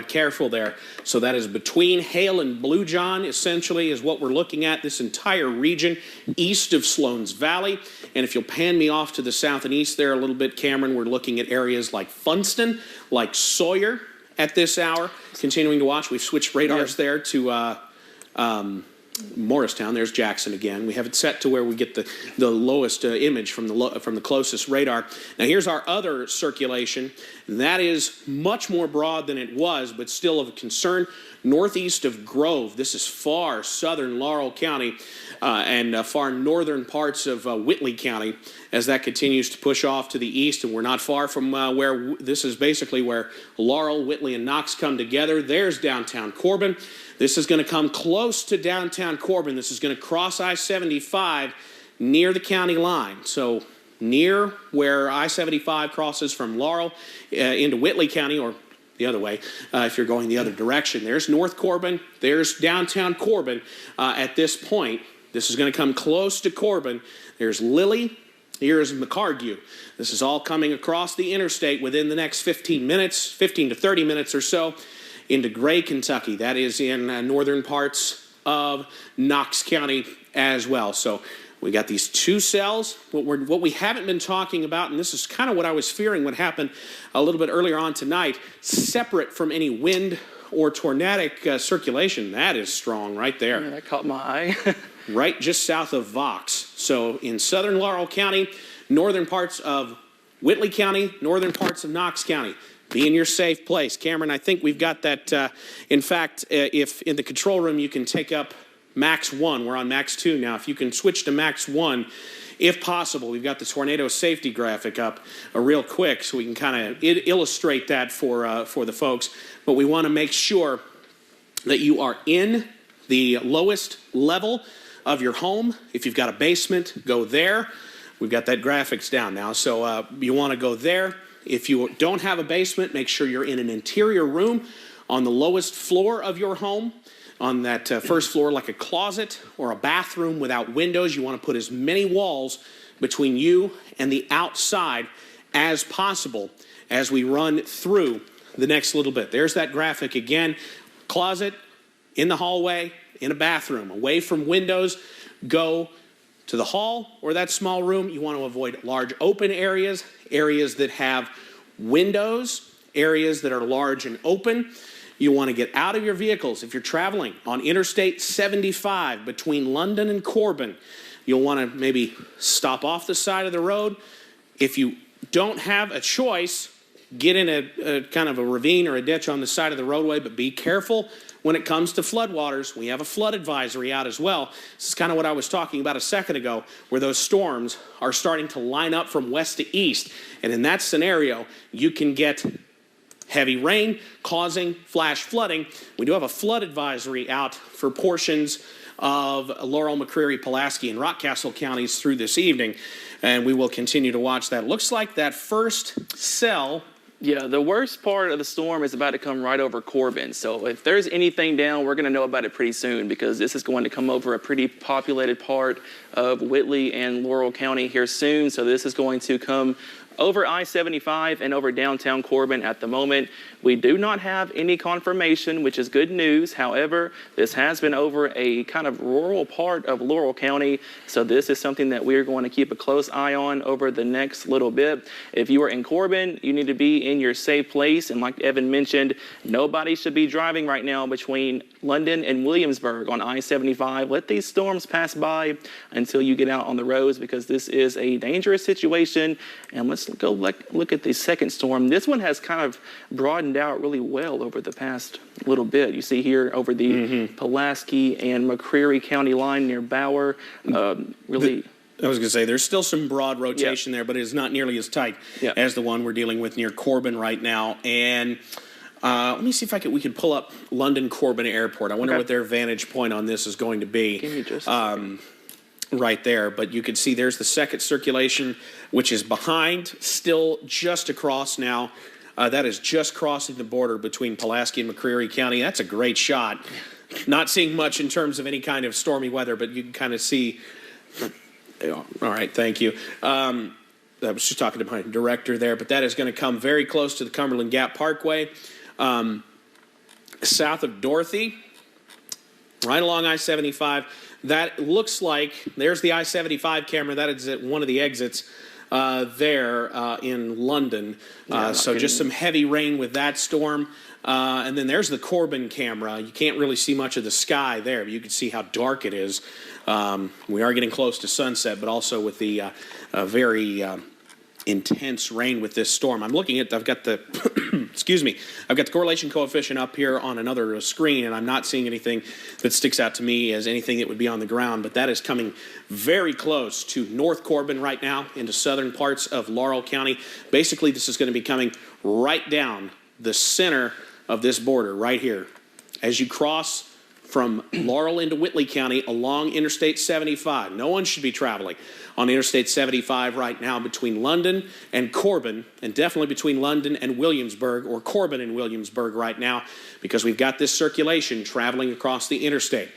Speaker 1: careful there. So that is between Hale and Blue John, essentially, is what we're looking at. This entire region east of Sloan's Valley. And if you'll pan me off to the south and east there a little bit, Cameron, we're looking at areas like Funston, like Sawyer. At this hour, continuing to watch, we've switched radars there to Morristown. There's Jackson again. We have it set to where we get the lowest image from the closest radar. Now here's our other circulation. That is much more broad than it was, but still of concern. Northeast of Grove. This is far southern Laurel County and far northern parts of Whitley County as that continues to push off to the east. And we're not far from where this is basically where Laurel, Whitley, and Knox come together. There's downtown Corbin. This is going to come close to downtown Corbin. This is going to cross I-75 near the county line. So near where I-75 crosses from Laurel into Whitley County, or the other way, if you're going the other direction. There's North Corbin. There's downtown Corbin at this point. This is going to come close to Corbin. There's Lilly. Here's McCargue. This is all coming across the interstate within the next 15 to 30 minutes or so into Gray, Kentucky. That is in northern parts of Knox County as well. So we got these two cells. What we haven't been talking about, and this is kind of what I was fearing would happen a little bit earlier on tonight, separate from any wind or tornadic circulation. That is strong right there.
Speaker 2: Yeah, that caught my eye.
Speaker 1: Right just south of Vox. So in southern Laurel County, northern parts of Whitley County, northern parts of Knox County. Be in your safe place. Cameron, I think we've got that. In fact, if in the control room you can take up Max 1. We're on Max 2 now. If you can switch to Max 1 if possible, we've got the tornado safety graphic up real quick so we can kind of illustrate that for the folks. But we want to make sure that you are in the lowest level of your home. If you've got a basement, go there. We've got that graphics down now, so you want to go there. If you don't have a basement, make sure you're in an interior room on the lowest floor of your home. On that first floor, like a closet or a bathroom without windows, you want to put as many walls between you and the outside as possible as we run through the next little bit. There's that graphic again. Closet, in the hallway, in a bathroom, away from windows. Go to the hall or that small room. You want to avoid large open areas, areas that have windows, areas that are large and open. You want to get out of your vehicles. If you're traveling on Interstate 75 between London and Corbin, you'll want to maybe stop off the side of the road. If you don't have a choice, get in a kind of a ravine or a ditch on the side of the roadway, but be careful when it comes to floodwaters. We have a flood advisory out as well. This is kind of what I was talking about a second ago, where those storms are starting to line up from west to east. And in that scenario, you can get heavy rain causing flash flooding. We do have a flood advisory out for portions of Laurel, McCreary, Pulaski, and Rockcastle counties through this evening, and we will continue to watch that. Looks like that first cell.
Speaker 2: Yeah, the worst part of the storm is about to come right over Corbin. So if there's anything down, we're going to know about it pretty soon, because this is going to come over a pretty populated part of Whitley and Laurel County here soon. So this is going to come over I-75 and over downtown Corbin at the moment. We do not have any confirmation, which is good news. However, this has been over a kind of rural part of Laurel County, so this is something that we're going to keep a close eye on over the next little bit. If you are in Corbin, you need to be in your safe place, and like Evan mentioned, nobody should be driving right now between London and Williamsburg on I-75. Let these storms pass by until you get out on the roads, because this is a dangerous situation. And let's go look at the second storm. This one has kind of broadened out really well over the past little bit. You see here over the Pulaski and McCreary County line near Bower. I was going
Speaker 1: to say, there's still some broad rotation there, but it is not nearly as tight as the one we're dealing with near Corbin right now. And let me see if we could pull up London Corbin Airport. I wonder what their vantage point on this is going to be.
Speaker 2: Give me just a second.
Speaker 1: Right there, but you can see there's the second circulation, which is behind, still just across now. That is just crossing the border between Pulaski and McCreary County. That's a great shot. Not seeing much in terms of any kind of stormy weather, but you can kind of see. All right, thank you. I was just talking to my director there, but that is going to come very close to the Cumberland Gap Parkway. South of Dorothy, right along I-75. That looks like, there's the I-75 camera. That is at one of the exits there in London. So just some heavy rain with that storm. And then there's the Corbin camera. You can't really see much of the sky there, but you can see how dark it is. We are getting close to sunset, but also with the very intense rain with this storm. I'm looking at, I've got the, excuse me, I've got the correlation coefficient up here on another screen, and I'm not seeing anything that sticks out to me as anything that would be on the ground, but that is coming very close to North Corbin right now into southern parts of Laurel County. Basically, this is going to be coming right down the center of this border right here. As you cross from Laurel into Whitley County along Interstate 75. No one should be traveling on Interstate 75 right now between London and Corbin, and definitely between London and Williamsburg, or Corbin and Williamsburg right now, because we've got this circulation traveling across the interstate.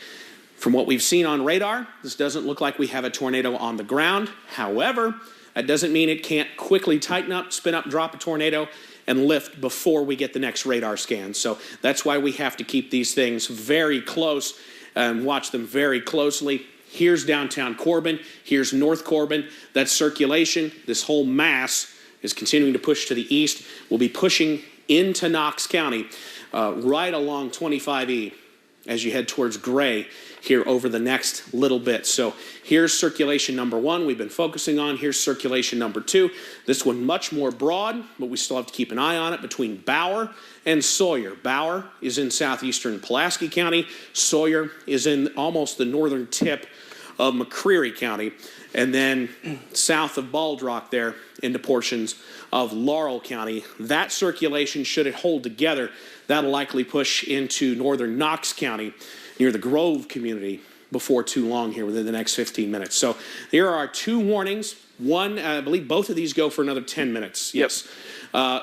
Speaker 1: From what we've seen on radar, this doesn't look like we have a tornado on the ground. However, that doesn't mean it can't quickly tighten up, spin up, drop a tornado, and lift before we get the next radar scan. So that's why we have to keep these things very close and watch them very closely. Here's downtown Corbin. Here's North Corbin. That circulation, this whole mass is continuing to push to the east. We'll be pushing into Knox County right along 25E as you head towards Gray here over the next little bit. So here's circulation number one we've been focusing on. Here's circulation number two. This one much more broad, but we still have to keep an eye on it between Bower and Sawyer. Bower is in southeastern Pulaski County. Sawyer is in almost the northern tip of McCreary County. and then south of Bald Rock there into portions of Laurel County. That circulation, should it hold together, that'll likely push into northern Knox County near the Grove community before too long here within the next 15 minutes. So here are our 2 warnings. One, I believe both of these go for another 10 minutes. Yes.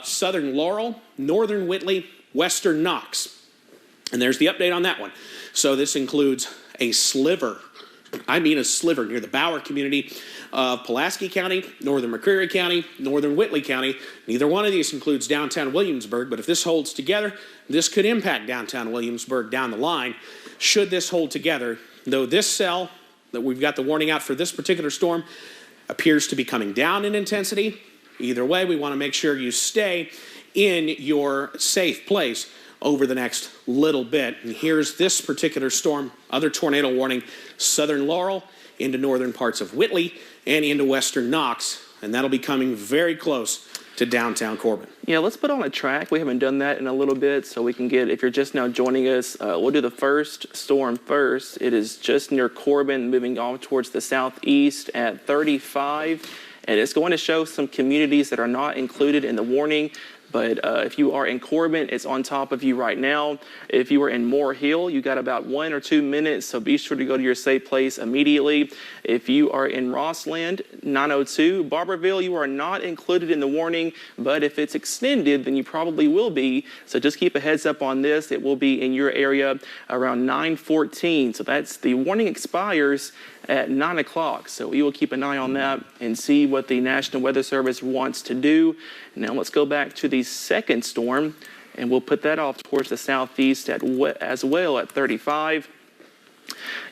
Speaker 1: Southern Laurel, northern Whitley, western Knox. And there's the update on that one. So this includes a sliver near the Bower community of Pulaski County, northern McCreary County, northern Whitley County. Neither one of these includes downtown Williamsburg, but if this holds together, this could impact downtown Williamsburg down the line. Should this hold together, though this cell that we've got the warning out for this particular storm appears to be coming down in intensity. Either way, we want to make sure you stay in your safe place over the next little bit. And here's this particular storm, other tornado warning, southern Laurel into northern parts of Whitley and into western Knox, and that'll be coming very close to downtown Corbin.
Speaker 2: Yeah, let's put on a track. We haven't done that in a little bit, so we can get, if you're just now joining us, we'll do the first storm first. It is just near Corbin, moving off towards the southeast at 35, and it's going to show some communities that are not included in the warning. But if you are in Corbin, it's on top of you right now. If you are in Moore Hill, you got about 1 or 2 minutes, so be sure to go to your safe place immediately. If you are in Rossland, 902, Barberville, you are not included in the warning, but if it's extended, then you probably will be. So just keep a heads up on this. It will be in your area around 9:14. So that's the warning expires at 9 o'clock. So we will keep an eye on that and see what the National Weather Service wants to do. Now let's go back to the second storm, and we'll put that off towards the southeast as well at 35.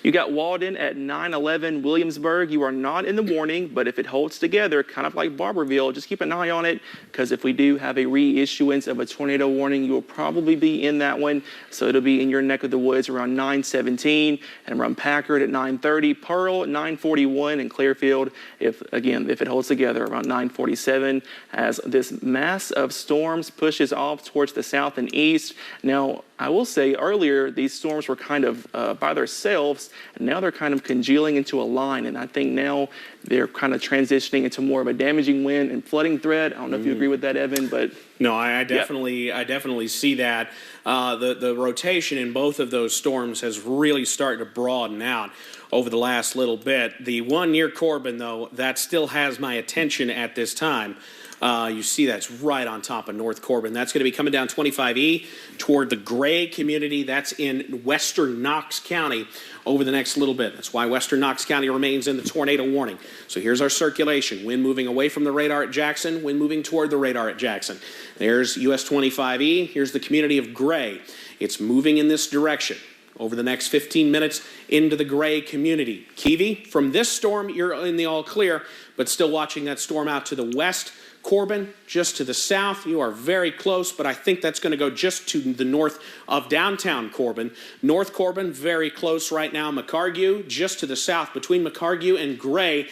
Speaker 2: You got Walden at 911 Williamsburg. You are not in the warning, but if it holds together, kind of like Barberville, just keep an eye on it, because if we do have a reissuance of a tornado warning, you will probably be in that one. So it'll be in your neck of the woods around 9:17, and around Packard at 9:30, Pearl at 9:41, and Clearfield, if it holds together, around 9:47, as this mass of storms pushes off towards the south and east. Now, I will say earlier, these storms were kind of by themselves, and now they're kind of congealing into a line. And I think now they're kind of transitioning into more of a damaging wind and flooding threat. I don't know if you agree with that, Evan, but
Speaker 1: no, I definitely see that. The rotation in both of those storms has really started to broaden out over the last little bit. The one near Corbin, though, that still has my attention at this time. You see that's right on top of North Corbin. That's going to be coming down 25E toward the Gray community. That's in western Knox County over the next little bit. That's why western Knox County remains in the tornado warning. So here's our circulation. Wind moving away from the radar at Jackson, wind moving toward the radar at Jackson. There's US 25E. Here's the community of Gray. It's moving in this direction over the next 15 minutes into the Gray community. Keevy, from this storm, you're in the all clear, but still watching that storm out to the west. Corbin, just to the south, you are very close, but I think that's going to go just to the north of downtown Corbin. North Corbin, very close right now. McCargue, just to the south, between McCargue and Gray,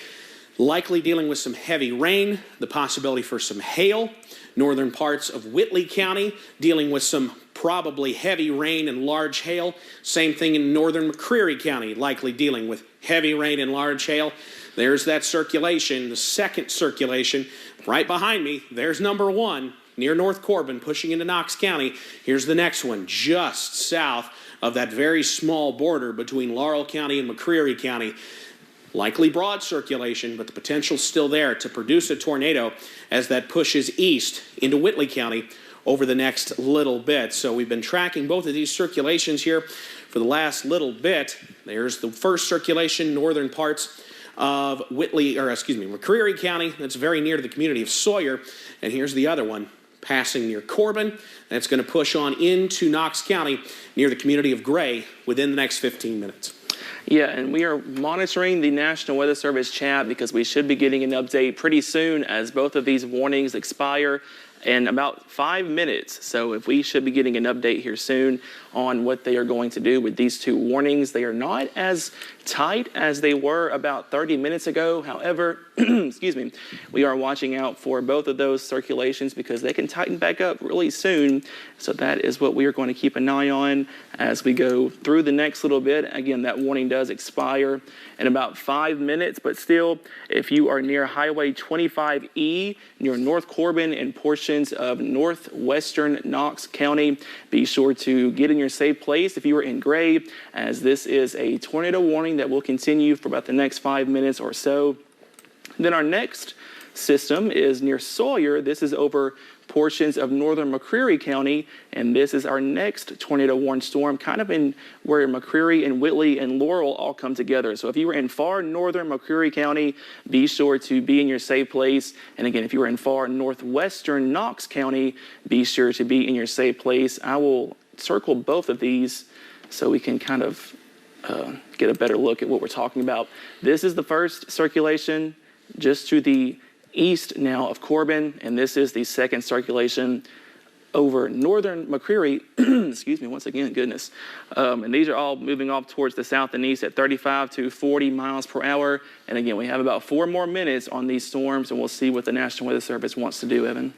Speaker 1: likely dealing with some heavy rain, the possibility for some hail. Northern parts of Whitley County, dealing with some probably heavy rain and large hail. Same thing in northern McCreary County, likely dealing with heavy rain and large hail. There's that circulation, the second circulation. Right behind me, there's number one, near North Corbin, pushing into Knox County. Here's the next one, just south of that very small border between Laurel County and McCreary County. Likely broad circulation, but the potential's still there to produce a tornado as that pushes east into Whitley County over the next little bit. So we've been tracking both of these circulations here for the last little bit. There's the first circulation, northern parts of McCreary County. That's very near to the community of Sawyer. And here's the other one passing near Corbin. That's going to push on into Knox County near the community of Gray within the next 15 minutes.
Speaker 2: Yeah, and we are monitoring the National Weather Service chat because we should be getting an update pretty soon as both of these warnings expire in about 5 minutes. So if we should be getting an update here soon on what they are going to do with these two warnings. They are not as tight as they were about 30 minutes ago. However, excuse me, we are watching out for both of those circulations because they can tighten back up really soon. So that is what we are going to keep an eye on as we go through the next little bit. Again, that warning does expire in about 5 minutes, but still, if you are near Highway 25E, near North Corbin and portions of northwestern Knox County, be sure to get in your safe place if you are in gray, as this is a tornado warning that will continue for about the next 5 minutes or so. Then our next system is near Sawyer. This is over portions of northern McCreary County, and this is our next tornado warning storm, kind of in where McCreary and Whitley and Laurel all come together. So if you were in far northern McCreary County, be sure to be in your safe place. And again, if you are in far northwestern Knox County, be sure to be in your safe place. I will circle both of these so we can kind of get a better look at what we're talking about. This is the first circulation just to the east now of Corbin, and this is the second circulation over northern McCreary. Excuse me, once again, goodness. And these are all moving off towards the south and east at 35 to 40 miles per hour. And again, we have about 4 more minutes on these storms, and we'll see what the National Weather Service wants to do, Evan.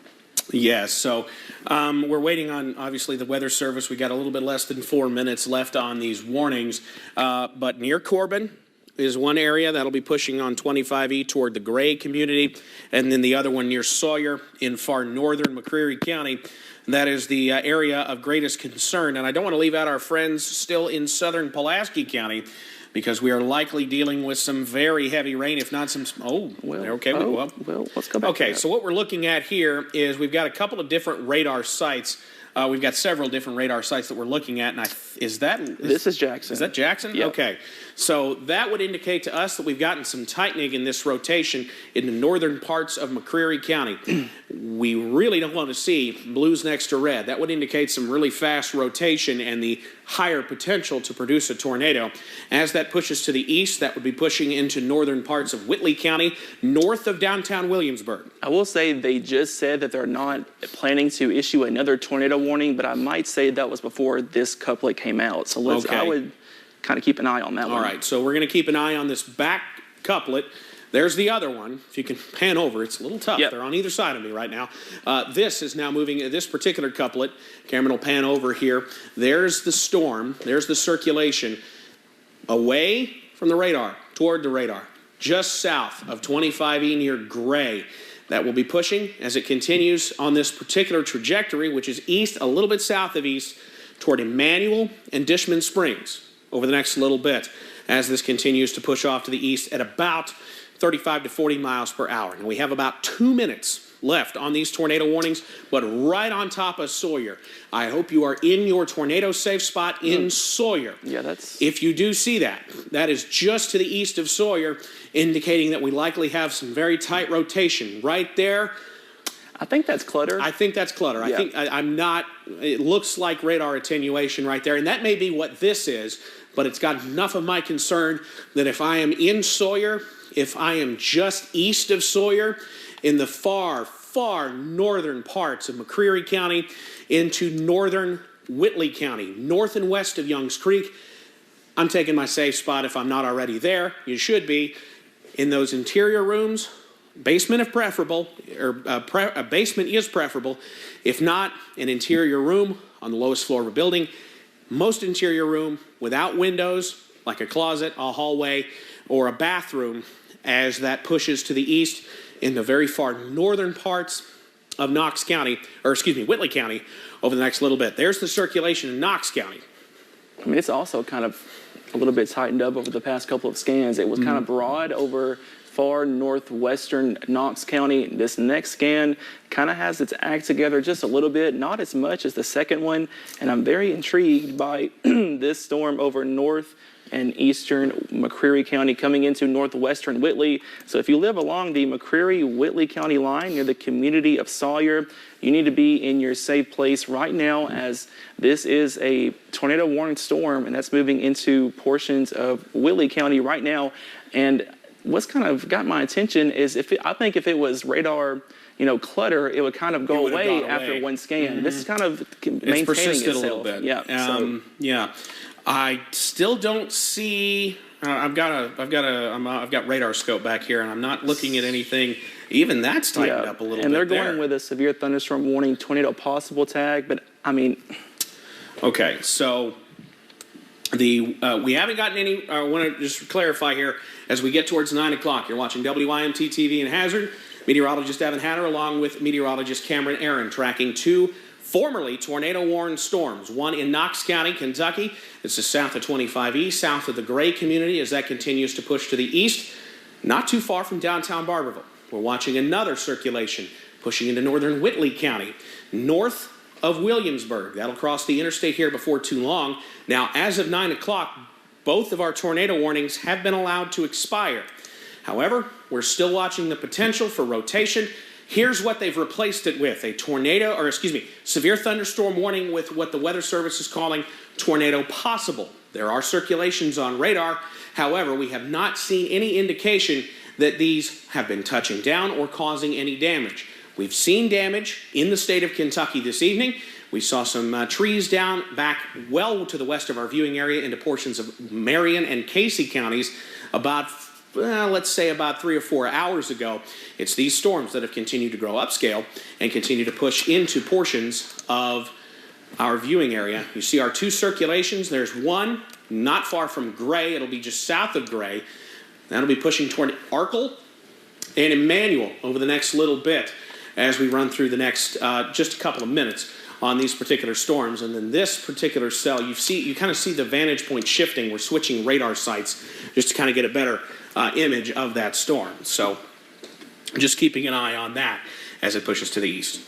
Speaker 1: Yes, so we're waiting on, obviously, the Weather Service. We got a little bit less than 4 minutes left on these warnings. But near Corbin is one area that'll be pushing on 25E toward the Gray community, and then the other one near Sawyer in far northern McCreary County. That is the area of greatest concern. And I don't want to leave out our friends still in southern Pulaski County, because we are likely dealing with some very heavy rain, if not some. Okay. Well,
Speaker 2: let's go back.
Speaker 1: Okay, so what we're looking at here is we've got a couple of different radar sites. We've got several different radar sites that we're looking at, and this is Jackson. Is that Jackson?
Speaker 2: Yep.
Speaker 1: Okay, so that would indicate to us that we've gotten some tightening in this rotation in the northern parts of McCreary County. We really don't want to see blues next to red. That would indicate some really fast rotation and the higher potential to produce a tornado. As that pushes to the east, that would be pushing into northern parts of Whitley County, north of downtown Williamsburg.
Speaker 2: I will say they just said that they're not planning to issue another tornado warning, but I might say that was before this couplet came out. So I would kind of keep an eye on that one.
Speaker 1: All right, so we're going to keep an eye on this back couplet. There's the other one. If you can pan over, it's a little tough.
Speaker 2: Yep.
Speaker 1: They're on either side of me right now. This is now moving, this particular couplet. Cameron will pan over here. There's the storm. There's the circulation away from the radar, toward the radar, just south of 25E near Gray. That will be pushing as it continues on this particular trajectory, which is east, a little bit south of east, toward Emmanuel and Dishman Springs over the next little bit as this continues to push off to the east at about 35 to 40 miles per hour. And we have about 2 minutes left on these tornado warnings, but right on top of Sawyer. I hope you are in your tornado safe spot in Sawyer.
Speaker 2: Yeah, that's...
Speaker 1: If you do see that, that is just to the east of Sawyer, indicating that we likely have some very tight rotation right there.
Speaker 2: I think that's clutter.
Speaker 1: I think that's clutter.
Speaker 2: Yeah.
Speaker 1: I'm not, it looks like radar attenuation right there, and that may be what this is, but it's got enough of my concern that if I am in Sawyer, if I am just east of Sawyer, in the far, far northern parts of McCreary County into northern Whitley County, north and west of Youngs Creek, I'm taking my safe spot if I'm not already there. You should be in those interior rooms. Basement if preferable, or a basement is preferable. If not, an interior room on the lowest floor of a building. Most interior room without windows, like a closet, a hallway, or a bathroom, as that pushes to the east in the very far northern parts of Knox County, or excuse me, Whitley County, over the next little bit. There's the circulation in Knox County.
Speaker 2: I mean, it's also kind of a little bit tightened up over the past couple of scans. It was kind of broad over far northwestern Knox County. This next scan kind of has its act together just a little bit, not as much as the second one. And I'm very intrigued by this storm over north and eastern McCreary County coming into northwestern Whitley. So if you live along the McCreary-Whitley County line near the community of Sawyer, you need to be in your safe place right now, as this is a tornado warning storm, and that's moving into portions of Whitley County right now. And what's kind of got my attention is I think if it was radar, clutter, it would kind of go away after one scan. This is kind of maintaining
Speaker 1: it's persisted
Speaker 2: itself.
Speaker 1: a little bit.
Speaker 2: Yeah.
Speaker 1: Yeah. I still don't see. I've got radar scope back here, and I'm not looking at anything. Even that's tightened up a little bit.
Speaker 2: And they're going with a severe thunderstorm warning, tornado possible tag. But I mean,
Speaker 1: okay, so we haven't gotten any. I want to just clarify here as we get towards 9 o'clock. You're watching WYMT TV and Hazard. Meteorologist Evan Hatter, along with meteorologist Cameron Aaron, tracking two formerly tornado-warned storms. One in Knox County, Kentucky. This is south of 25E, south of the Gray community as that continues to push to the east, not too far from downtown Barberville. We're watching another circulation pushing into northern Whitley County, north of Williamsburg. That'll cross the interstate here before too long. Now, as of 9 o'clock, both of our tornado warnings have been allowed to expire. However, we're still watching the potential for rotation. Here's what they've replaced it with, severe thunderstorm warning with what the Weather Service is calling tornado possible. There are circulations on radar. However, we have not seen any indication that these have been touching down or causing any damage. We've seen damage in the state of Kentucky this evening. We saw some trees down back well to the west of our viewing area into portions of Marion and Casey counties about let's say about 3 or 4 hours ago. It's these storms that have continued to grow upscale and continue to push into portions of our viewing area. You see our two circulations. There's one not far from Gray. It'll be just south of Gray. That'll be pushing toward Arkell and Emmanuel over the next little bit as we run through the next just a couple of minutes on these particular storms. And then this particular cell, you kind of see the vantage point shifting. We're switching radar sites just to kind of get a better image of that storm. So just keeping an eye on that as it pushes to the east.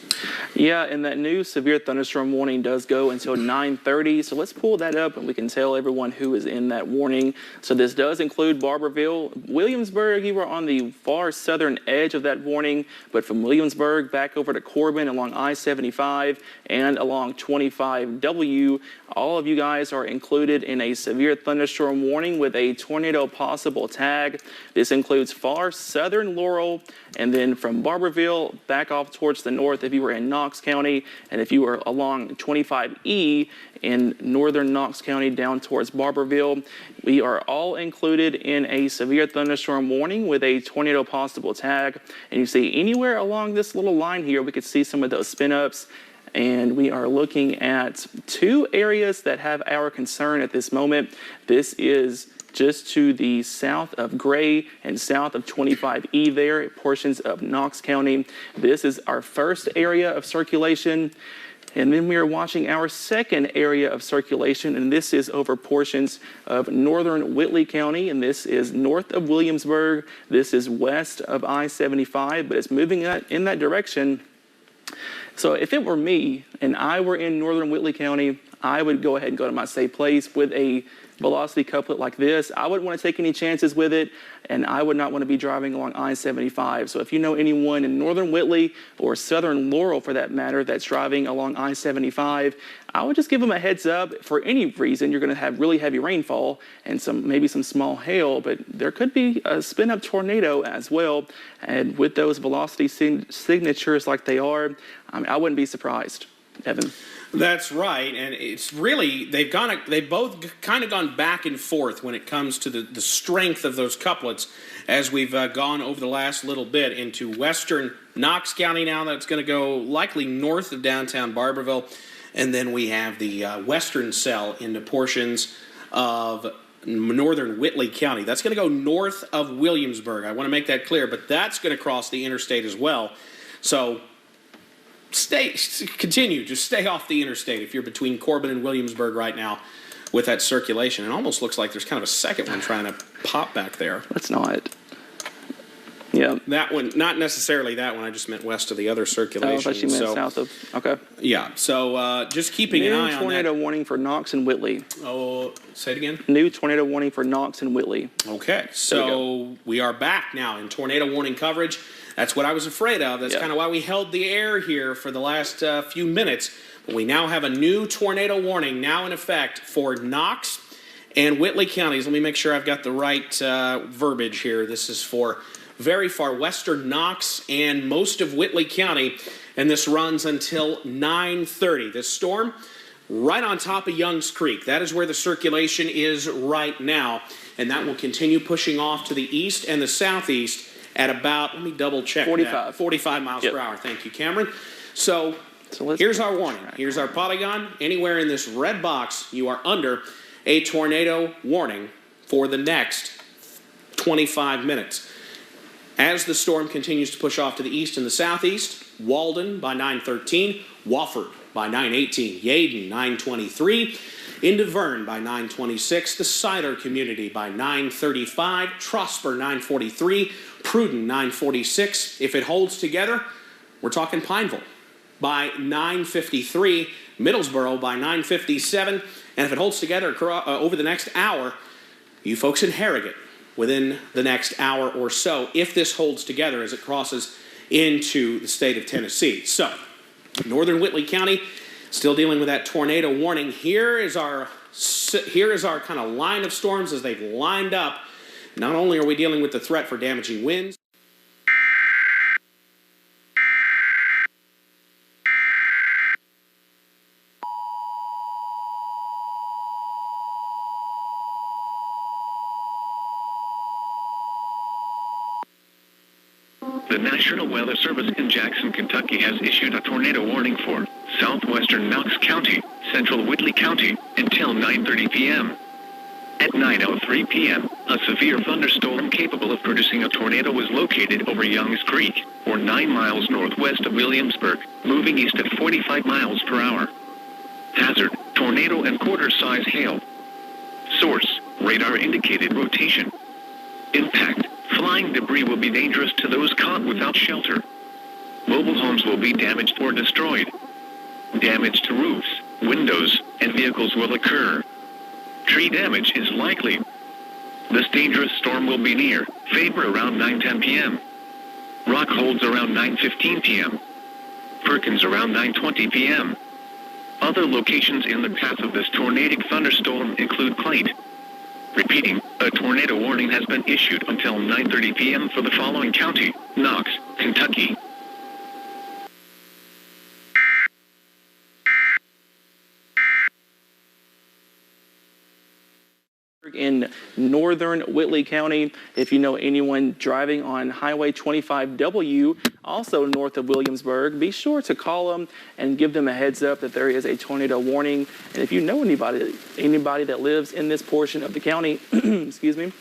Speaker 2: Yeah, and that new severe thunderstorm warning does go until 9:30. So let's pull that up and we can tell everyone who is in that warning. So this does include Barberville. Williamsburg, you were on the far southern edge of that warning, but from Williamsburg back over to Corbin along I-75 and along 25W, all of you guys are included in a severe thunderstorm warning with a tornado possible tag. This includes far southern Laurel, and then from Barberville back off towards the north if you were in Knox County, and if you were along 25E in northern Knox County down towards Barberville. We are all included in a severe thunderstorm warning with a tornado possible tag. And you see anywhere along this little line here, we could see some of those spin ups. And we are looking at two areas that have our concern at this moment. This is just to the south of Gray and south of 25E there, portions of Knox County. This is our first area of circulation. And then we are watching our second area of circulation, and this is over portions of northern Whitley County, and this is north of Williamsburg. This is west of I-75, but it's moving in that direction. So if it were me and I were in northern Whitley County, I would go ahead and go to my safe place with a velocity couplet like this. I wouldn't want to take any chances with it, and I would not want to be driving along I-75. So if you know anyone in northern Whitley or southern Laurel, for that matter, that's driving along I-75, I would just give them a heads up. For any reason, you're going to have really heavy rainfall and maybe some small hail, but there could be a spin-up tornado as well. And with those velocity signatures like they are, I wouldn't be surprised, Evan.
Speaker 1: That's right, and it's really they've both kind of gone back and forth when it comes to the strength of those couplets as we've gone over the last little bit into western Knox County. Now that's going to go likely north of downtown Barberville, and then we have the western cell into portions of northern Whitley County. That's going to go north of Williamsburg. I want to make that clear, but that's going to cross the interstate as well. So continue to stay off the interstate if you're between Corbin and Williamsburg right now with that circulation. It almost looks like there's kind of a second one trying to pop back there.
Speaker 2: Let's not. Yeah.
Speaker 1: That one, not necessarily that one. I just meant west of the other circulation.
Speaker 2: Oh, I thought you meant south of. Okay.
Speaker 1: Yeah. So just keeping an eye on that.
Speaker 2: New tornado warning for Knox and Whitley.
Speaker 1: Oh, say it again.
Speaker 2: New tornado warning for Knox and Whitley.
Speaker 1: Okay. So we are back now in tornado warning coverage. That's what I was afraid of. That's kind of why we held the air here for the last few minutes. But we now have a new tornado warning now in effect for Knox and Whitley counties. Let me make sure I've got the right verbiage here. This is for very far western Knox and most of Whitley County, and this runs until 9:30. This storm right on top of Youngs Creek. That is where the circulation is right now, and that will continue pushing off to the east and the southeast at about, let me double check 45 miles per hour. Thank you, Cameron. So here's our warning. Here's our polygon. Anywhere in this red box, you are under a tornado warning for the next 25 minutes. As the storm continues to push off to the east and the southeast, Walden by 9:13, Wofford by 9:18, Yeadon 9:23, into Verne by 9:26, the Cider community by 9:35, Trosper 9:43, Pruden 9:46. If it holds together, we're talking Pineville by 9:53, Middlesboro by 9:57, and if it holds together over the next hour, you folks in Harrogate within the next hour or so, if this holds together as it crosses into the state of Tennessee. So, northern Whitley County still dealing with that tornado warning. Here is our kind of line of storms as they've lined up. Not only are we dealing with the threat for damaging winds,
Speaker 3: The National Weather Service in Jackson, Kentucky has issued a tornado warning for southwestern Knox County, central Whitley County, until 9:30 p.m. At 9:03 p.m., a severe thunderstorm capable of producing a tornado was located over Youngs Creek, or 9 miles northwest of Williamsburg, moving east at 45 miles per hour. Hazard, tornado and quarter-size hail. Source, radar indicated rotation. Impact, flying debris will be dangerous to those caught without shelter. Mobile homes will be damaged or destroyed. Damage to roofs, windows, and vehicles will occur. Tree damage is likely. This dangerous storm will be near Faber around 9:10 p.m. Rockholds around 9:15 p.m. Perkins around 9:20 p.m. Other locations in the path of this tornadic thunderstorm include Clayton. Repeating, a tornado warning has been issued until 9:30 p.m. for the following county: Knox, Kentucky.
Speaker 2: In northern Whitley County, if you know anyone driving on Highway 25W, also north of Williamsburg, be sure to call them and give them a heads up that there is a tornado warning. And if you know anybody that lives in this portion of the county, excuse me,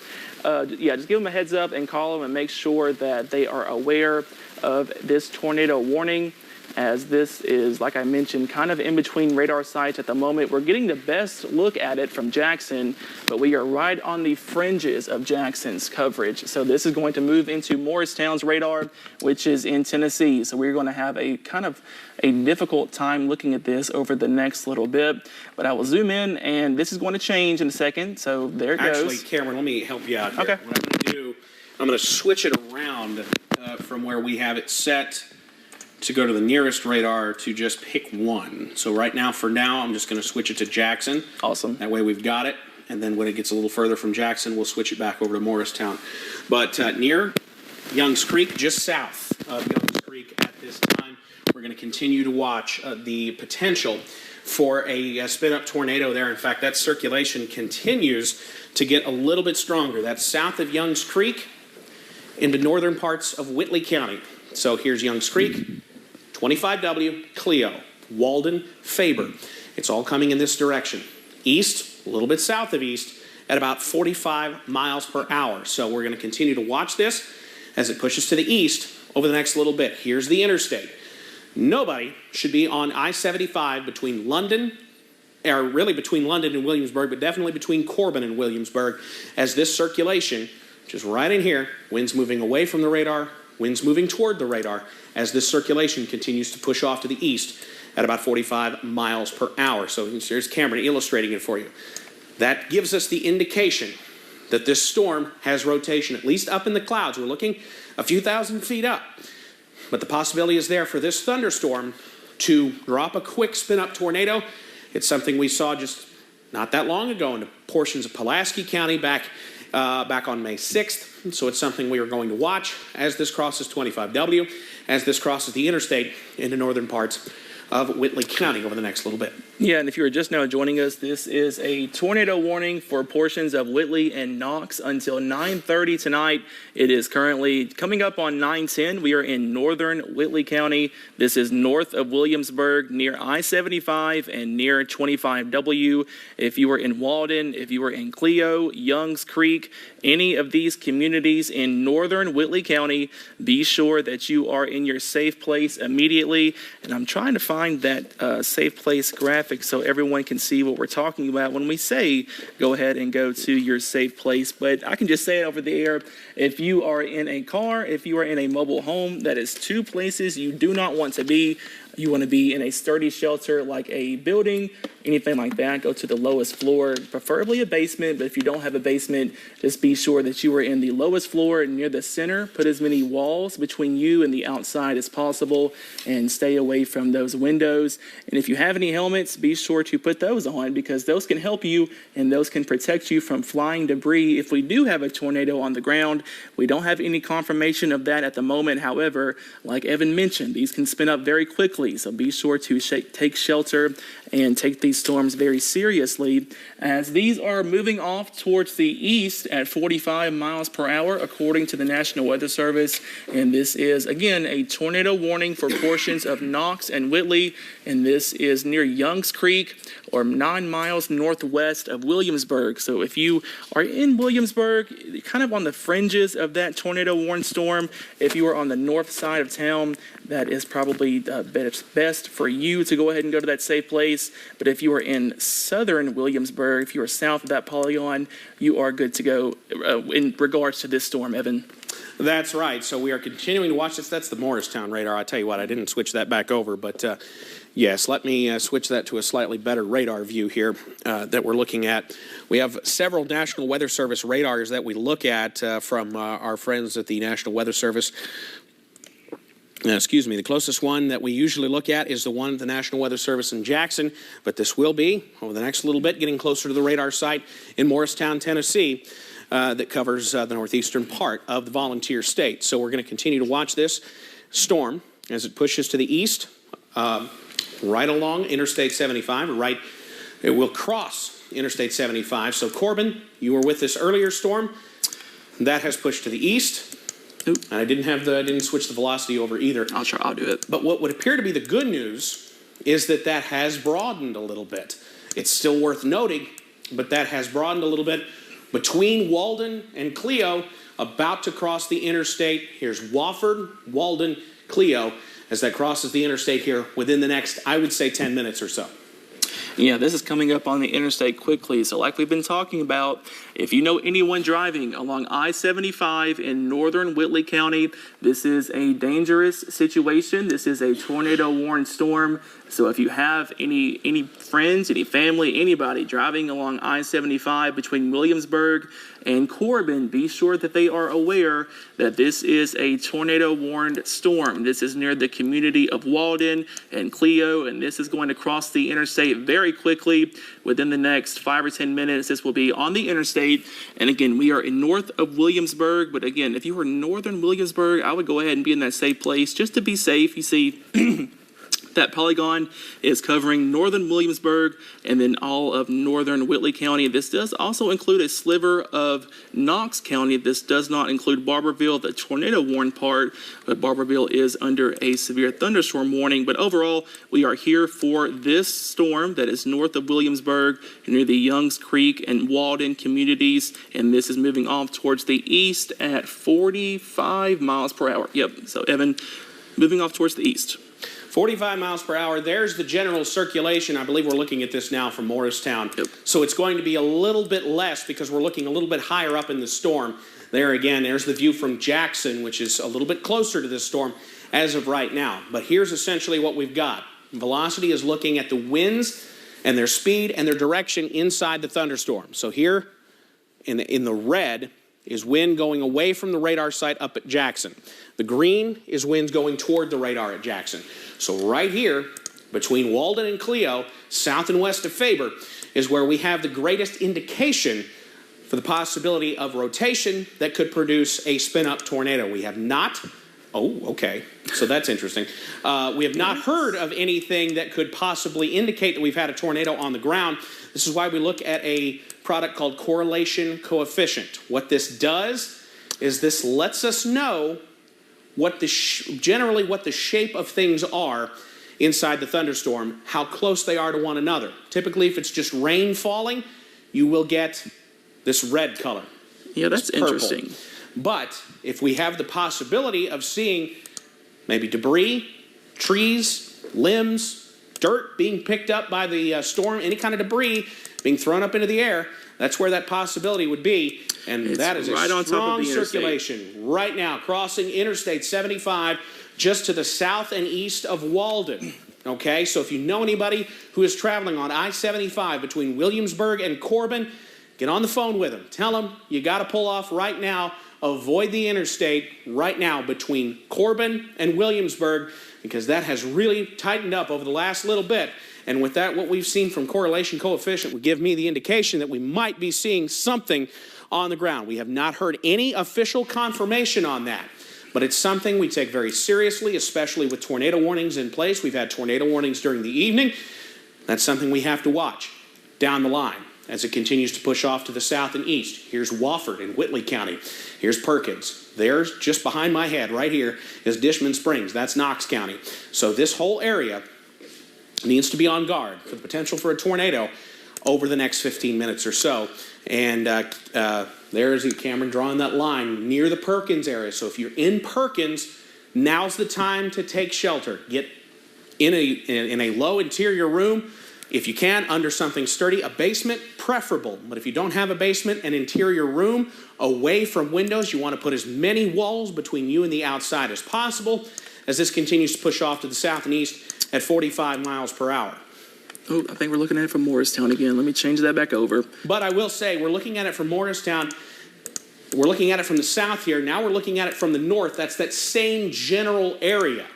Speaker 2: just give them a heads up and call them and make sure that they are aware of this tornado warning, as this is, like I mentioned, kind of in between radar sites at the moment. We're getting the best look at it from Jackson, but we are right on the fringes of Jackson's coverage. So this is going to move into Morristown's radar, which is in Tennessee. So we're going to have a kind of a difficult time looking at this over the next little bit. But I will zoom in, and this is going to change in a second. So there it goes.
Speaker 1: Actually, Cameron, let me help you out here.
Speaker 2: Okay.
Speaker 1: What I'm going to do, I'm going to switch it around from where we have it set to go to the nearest radar to just pick one. So right now, for now, I'm just going to switch it to Jackson.
Speaker 2: Awesome.
Speaker 1: That way we've got it. And then when it gets a little further from Jackson, we'll switch it back over to Morristown. But near Youngs Creek, just south of Youngs Creek at this time, we're going to continue to watch the potential for a spin-up tornado there. In fact, that circulation continues to get a little bit stronger. That's south of Youngs Creek into northern parts of Whitley County. So here's Youngs Creek, 25W, Clio, Walden, Faber. It's all coming in this direction. East, a little bit south of east, at about 45 miles per hour. So we're going to continue to watch this as it pushes to the east over the next little bit. Here's the interstate. Nobody should be on I-75 between London, or really between London and Williamsburg, but definitely between Corbin and Williamsburg, as this circulation, which is right in here, winds moving away from the radar, winds moving toward the radar as this circulation continues to push off to the east at about 45 miles per hour. So here's Cameron illustrating it for you. That gives us the indication that this storm has rotation, at least up in the clouds. We're looking a few thousand feet up. But the possibility is there for this thunderstorm to drop a quick spin-up tornado. It's something we saw just not that long ago into portions of Pulaski County back on May 6th. So it's something we are going to watch as this crosses 25W, as this crosses the interstate into northern parts of Whitley County over the next little bit.
Speaker 2: Yeah, and if you are just now joining us, this is a tornado warning for portions of Whitley and Knox until 9:30 tonight. It is currently coming up on 9:10. We are in northern Whitley County. This is north of Williamsburg, near I-75 and near 25W. If you are in Walden, if you are in Clio, Youngs Creek, any of these communities in northern Whitley County, be sure that you are in your safe place immediately. And I'm trying to find that safe place graphic so everyone can see what we're talking about when we say go ahead and go to your safe place. But I can just say it over the air. If you are in a car, if you are in a mobile home, that is two places you do not want to be. You want to be in a sturdy shelter like a building, anything like that. Go to the lowest floor, preferably a basement. But if you don't have a basement, just be sure that you are in the lowest floor near the center. Put as many walls between you and the outside as possible and stay away from those windows. And if you have any helmets, be sure to put those on because those can help you and those can protect you from flying debris. If we do have a tornado on the ground, we don't have any confirmation of that at the moment. However, like Evan mentioned, these can spin up very quickly. So be sure to take shelter and take these storms very seriously as these are moving off towards the east at 45 miles per hour, according to the National Weather Service. And this is, again, a tornado warning for portions of Knox and Whitley. And this is near Youngs Creek or 9 miles northwest of Williamsburg. So if you are in Williamsburg, kind of on the fringes of that tornado warning storm, if you are on the north side of town, that is probably best for you to go ahead and go to that safe place. But if you are in southern Williamsburg, if you are south of that polygon, you are good to go in regards to this storm, Evan.
Speaker 1: That's right. So we are continuing to watch this. That's the Morristown radar. I tell you what, I didn't switch that back over, but yes, let me switch that to a slightly better radar view here that we're looking at. We have several National Weather Service radars that we look at from our friends at the National Weather Service. Excuse me, the closest one that we usually look at is the one at the National Weather Service in Jackson, but this will be, over the next little bit, getting closer to the radar site in Morristown, Tennessee, that covers the northeastern part of the volunteer state. So we're going to continue to watch this storm as it pushes to the east, right along Interstate 75, right, it will cross Interstate 75. So Corbin, you were with this earlier storm. That has pushed to the east. And I didn't switch the velocity over either.
Speaker 2: I'll do it.
Speaker 1: But what would appear to be the good news is that has broadened a little bit. It's still worth noting, but that has broadened a little bit between Walden and Clio, about to cross the interstate. Here's Wofford, Walden, Clio, as that crosses the interstate here within the next, I would say, 10 minutes or so.
Speaker 2: Yeah, this is coming up on the interstate quickly. So like we've been talking about, if you know anyone driving along I-75 in northern Whitley County, this is a dangerous situation. This is a tornado warned storm. So if you have any friends, any family, anybody driving along I-75 between Williamsburg and Corbin, be sure that they are aware that this is a tornado warned storm. This is near the community of Walden and Clio, and this is going to cross the interstate very quickly within the next 5 or 10 minutes. This will be on the interstate. And again, we are in north of Williamsburg. But again, if you were northern Williamsburg, I would go ahead and be in that safe place just to be safe. You see, that polygon is covering northern Williamsburg and then all of northern Whitley County. This does also include a sliver of Knox County. This does not include Barberville, the tornado warned part, but Barberville is under a severe thunderstorm warning. But overall, we are here for this storm that is north of Williamsburg near the Youngs Creek and Walden communities. And this is moving off towards the east at 45 miles per hour. Yep. So Evan, moving off towards the east.
Speaker 1: 45 miles per hour. There's the general circulation. I believe we're looking at this now from Morristown.
Speaker 2: Yep.
Speaker 1: So it's going to be a little bit less because we're looking a little bit higher up in the storm. There again, there's the view from Jackson, which is a little bit closer to this storm as of right now. But here's essentially what we've got. Velocity is looking at the winds and their speed and their direction inside the thunderstorm. So here in the red is wind going away from the radar site up at Jackson. The green is winds going toward the radar at Jackson. So right here, between Walden and Clio, south and west of Faber, is where we have the greatest indication for the possibility of rotation that could produce a spin-up tornado. We have not, okay, so that's interesting. We have not heard of anything that could possibly indicate that we've had a tornado on the ground. This is why we look at a product called correlation coefficient. What this does is this lets us know what generally what the shape of things are inside the thunderstorm, how close they are to one another. Typically, if it's just rain falling, you will get this red color.
Speaker 2: Yeah, that's interesting.
Speaker 1: But if we have the possibility of seeing maybe debris, trees, limbs, dirt being picked up by the storm, any kind of debris being thrown up into the air, that's where that possibility would be. And that is
Speaker 2: right
Speaker 1: a
Speaker 2: on top
Speaker 1: strong
Speaker 2: of the
Speaker 1: circulation right now, crossing Interstate 75 just to the south and east of Walden. Okay, so if you know anybody who is traveling on I-75 between Williamsburg and Corbin, get on the phone with them. Tell them you got to pull off right now. Avoid the interstate right now between Corbin and Williamsburg, because that has really tightened up over the last little bit. And with that, what we've seen from correlation coefficient would give me the indication that we might be seeing something on the ground. We have not heard any official confirmation on that, but it's something we take very seriously, especially with tornado warnings in place. We've had tornado warnings during the evening. That's something we have to watch down the line as it continues to push off to the south and east. Here's Wofford in Whitley County. Here's Perkins. There's, just behind my head right here, is Dishman Springs. That's Knox County. So this whole area needs to be on guard for the potential for a tornado over the next 15 minutes or so. And there's Cameron drawing that line near the Perkins area. So if you're in Perkins, now's the time to take shelter. Get in a low interior room. If you can, under something sturdy, a basement, preferable. But if you don't have a basement, an interior room away from windows, you want to put as many walls between you and the outside as possible as this continues to push off to the south and east at 45 miles per hour.
Speaker 2: Oh, I think we're looking at it from Morristown again. Let me change that back over.
Speaker 1: But I will say, we're looking at it from Morristown. We're looking at it from the south here. Now we're looking at it from the north. That's that same general area,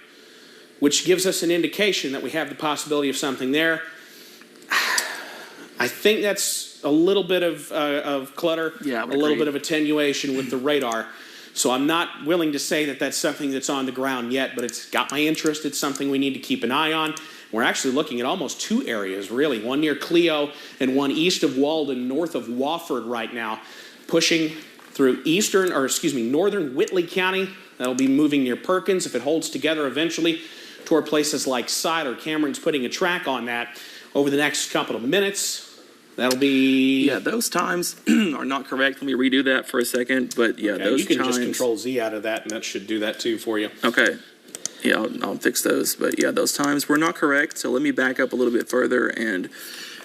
Speaker 1: which gives us an indication that we have the possibility of something there. I think that's a little bit of clutter,
Speaker 2: yeah,
Speaker 1: a little bit of attenuation with the radar. So I'm not willing to say that that's something that's on the ground yet, but it's got my interest. It's something we need to keep an eye on. We're actually looking at almost two areas, really. One near Clio and one east of Walden, north of Wofford right now, pushing through northern Whitley County. That'll be moving near Perkins if it holds together eventually toward places like Siler. Cameron's putting a track on that over the next couple of minutes. That'll be...
Speaker 2: Yeah, those times are not correct. Let me redo that for a second. But yeah,
Speaker 1: okay,
Speaker 2: those
Speaker 1: you can
Speaker 2: times...
Speaker 1: just Control Z out of that, and that should do that too for you.
Speaker 2: Okay. Yeah, I'll fix those. But yeah, those times were not correct. So let me back up a little bit further, and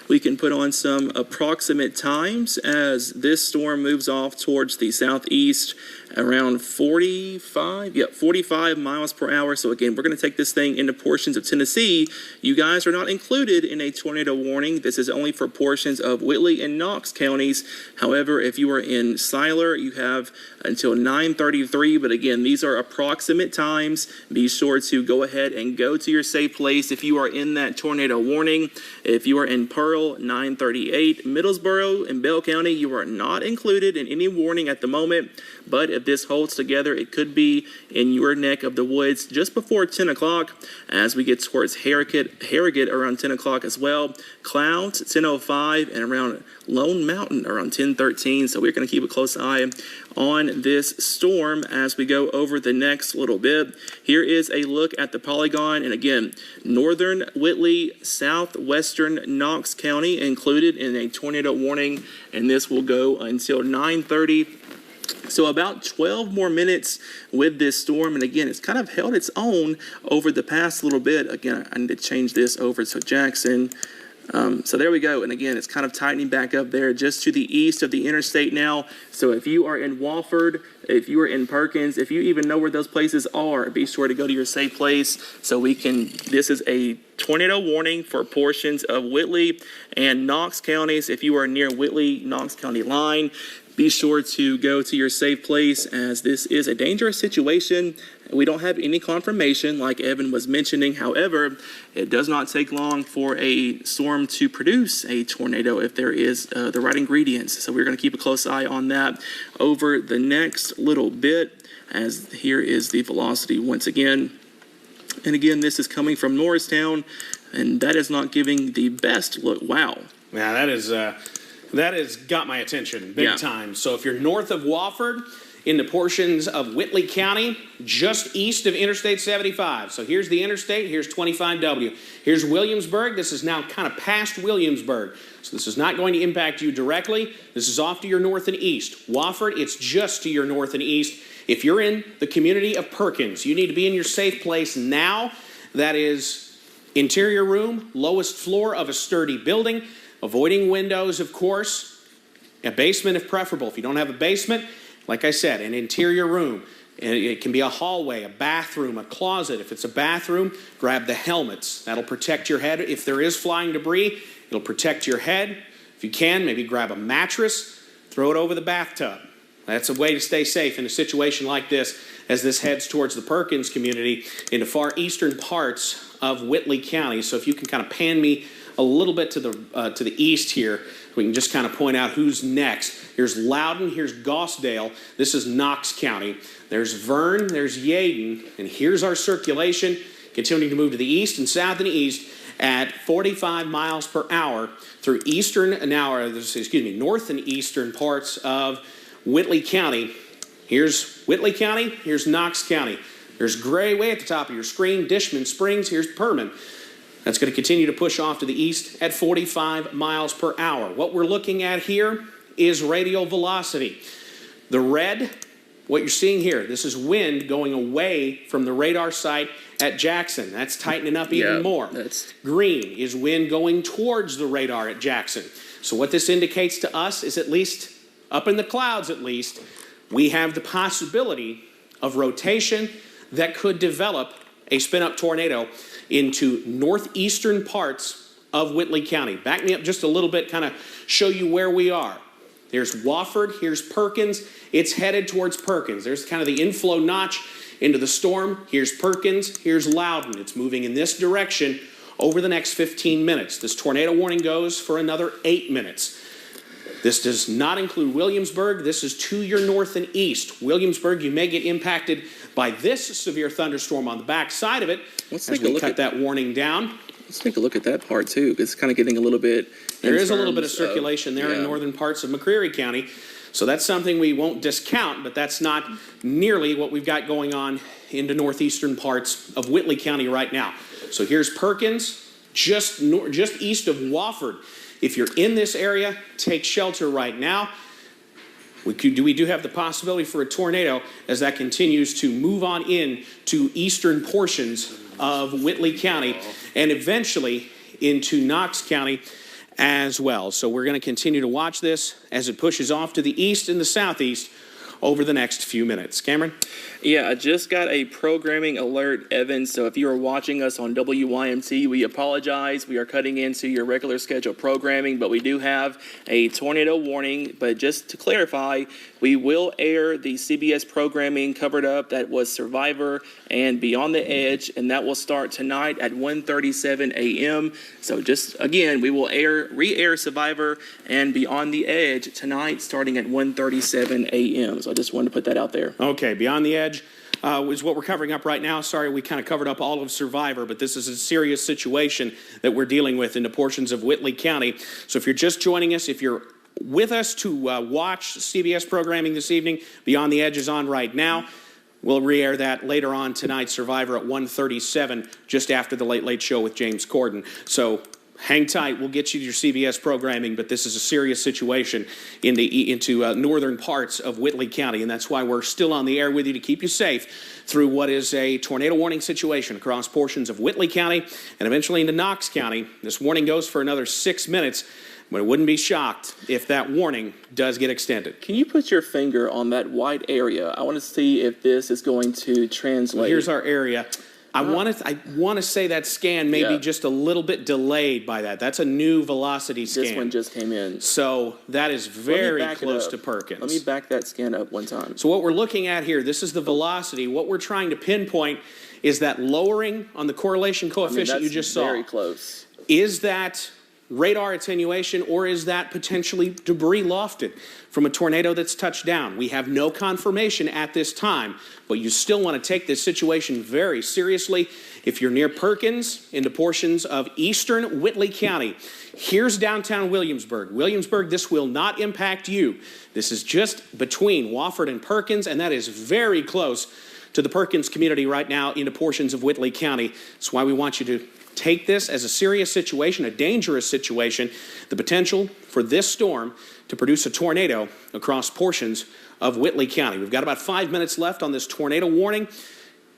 Speaker 2: we can put on some approximate times as this storm moves off towards the southeast around 45 miles per hour. So again, we're going to take this thing into portions of Tennessee. You guys are not included in a tornado warning. This is only for portions of Whitley and Knox counties. However, if you are in Siler, you have until 9:33. But again, these are approximate times. Be sure to go ahead and go to your safe place if you are in that tornado warning. If you are in Pearl, 9:38. Middlesboro and Bell County, you are not included in any warning at the moment. But if this holds together, it could be in your neck of the woods just before 10 o'clock as we get towards Harrogate around 10 o'clock as well. Clouds, 10:05, and around Lone Mountain around 10:13. So we're going to keep a close eye on this storm as we go over the next little bit. Here is a look at the polygon. And again, northern Whitley, southwestern Knox County included in a tornado warning. And this will go until 9:30. So about 12 more minutes with this storm. And again, it's kind of held its own over the past little bit. Again, I need to change this over to Jackson. So there we go. And again, it's kind of tightening back up there just to the east of the interstate now. So if you are in Wofford, if you are in Perkins, if you even know where those places are, be sure to go to your safe place so we can, this is a tornado warning for portions of Whitley and Knox counties. If you are near Whitley, Knox County line, be sure to go to your safe place, as this is a dangerous situation. We don't have any confirmation, like Evan was mentioning. However, it does not take long for a storm to produce a tornado if there is the right ingredients. So we're going to keep a close eye on that over the next little bit, as here is the velocity once again. And again, this is coming from Norristown, and that is not giving the best look. Wow.
Speaker 1: Yeah, that has got my attention big time. So if you're north of Wofford, in the portions of Whitley County, just east of Interstate 75. So here's the interstate, here's 25W. Here's Williamsburg. This is now kind of past Williamsburg. So this is not going to impact you directly. This is off to your north and east. Wofford, it's just to your north and east. If you're in the community of Perkins, you need to be in your safe place now. That is interior room, lowest floor of a sturdy building, avoiding windows, of course. A basement if preferable. If you don't have a basement, like I said, an interior room. It can be a hallway, a bathroom, a closet. If it's a bathroom, grab the helmets. That'll protect your head. If there is flying debris, it'll protect your head. If you can, maybe grab a mattress, throw it over the bathtub. That's a way to stay safe in a situation like this, as this heads towards the Perkins community in the far eastern parts of Whitley County. So if you can kind of pan me a little bit to the east here, we can just kind of point out who's next. Here's Loudon, here's Gossdale. This is Knox County. There's Verne, there's Yeadon, and here's our circulation, continuing to move to the east and south and east at 45 miles per hour through north and eastern parts of Whitley County. Here's Whitley County, here's Knox County. There's Gray way at the top of your screen, Dishman Springs, here's Perman. That's going to continue to push off to the east at 45 miles per hour. What we're looking at here is radial velocity. The red, what you're seeing here, this is wind going away from the radar site at Jackson. That's tightening up even more. Green is wind going towards the radar at Jackson. So what this indicates to us is, at least up in the clouds at least, we have the possibility of rotation that could develop a spin-up tornado into northeastern parts of Whitley County. Back me up just a little bit, kind of show you where we are. There's Wofford, here's Perkins. It's headed towards Perkins. There's kind of the inflow notch into the storm. Here's Perkins, here's Loudon. It's moving in this direction over the next 15 minutes. This tornado warning goes for another 8 minutes. This does not include Williamsburg. This is to your north and east. Williamsburg, you may get impacted by this severe thunderstorm on the back side of it.
Speaker 2: Let's
Speaker 1: as we cut that warning down.
Speaker 2: Let's take a look at that part too. It's kind of getting a little bit.
Speaker 1: There is a little bit of circulation there in northern parts of McCreary County. So that's something we won't discount, but that's not nearly what we've got going on into northeastern parts of Whitley County right now. So here's Perkins, just east of Wofford. If you're in this area, take shelter right now. We do have the possibility for a tornado as that continues to move on in to eastern portions of Whitley County and eventually into Knox County as well. So we're going to continue to watch this as it pushes off to the east and the southeast over the next few minutes. Cameron?
Speaker 2: Yeah, I just got a programming alert, Evan. So if you are watching us on WYMT, we apologize. We are cutting into your regular scheduled programming, but we do have a tornado warning. But just to clarify, we will air the CBS programming covered up that was Survivor and Beyond the Edge, and that will start tonight at 1:37 a.m. So just, again, we will re-air Survivor and Beyond the Edge tonight starting at 1:37 a.m. So I just wanted to put that out there.
Speaker 1: Okay, Beyond the Edge is what we're covering up right now. Sorry, we kind of covered up all of Survivor, but this is a serious situation that we're dealing with in the portions of Whitley County. So if you're just joining us, if you're with us to watch CBS programming this evening, Beyond the Edge is on right now. We'll re-air that later on tonight, Survivor at 1:37, just after the Late Late Show with James Corden. So hang tight. We'll get you to your CBS programming, but this is a serious situation into northern parts of Whitley County, and that's why we're still on the air with you to keep you safe through what is a tornado warning situation across portions of Whitley County and eventually into Knox County. This warning goes for another 6 minutes, but I wouldn't be shocked if that warning does get extended.
Speaker 2: Can you put your finger on that white area? I want to see if this is going to translate.
Speaker 1: Well, here's our area. I want to say that scan may be just a little bit delayed by that. That's a new velocity scan.
Speaker 2: This one just came in.
Speaker 1: So that is very close to Perkins.
Speaker 2: Let me back that scan up one time.
Speaker 1: So what we're looking at here, this is the velocity. What we're trying to pinpoint is that lowering on the correlation coefficient you just saw.
Speaker 2: Very close.
Speaker 1: Is that radar attenuation, or is that potentially debris lofted from a tornado that's touched down? We have no confirmation at this time, but you still want to take this situation very seriously. If you're near Perkins, into portions of eastern Whitley County, here's downtown Williamsburg. Williamsburg, this will not impact you. This is just between Wofford and Perkins, and that is very close to the Perkins community right now into portions of Whitley County. That's why we want you to take this as a serious situation, a dangerous situation, the potential for this storm to produce a tornado across portions of Whitley County. We've got about 5 minutes left on this tornado warning.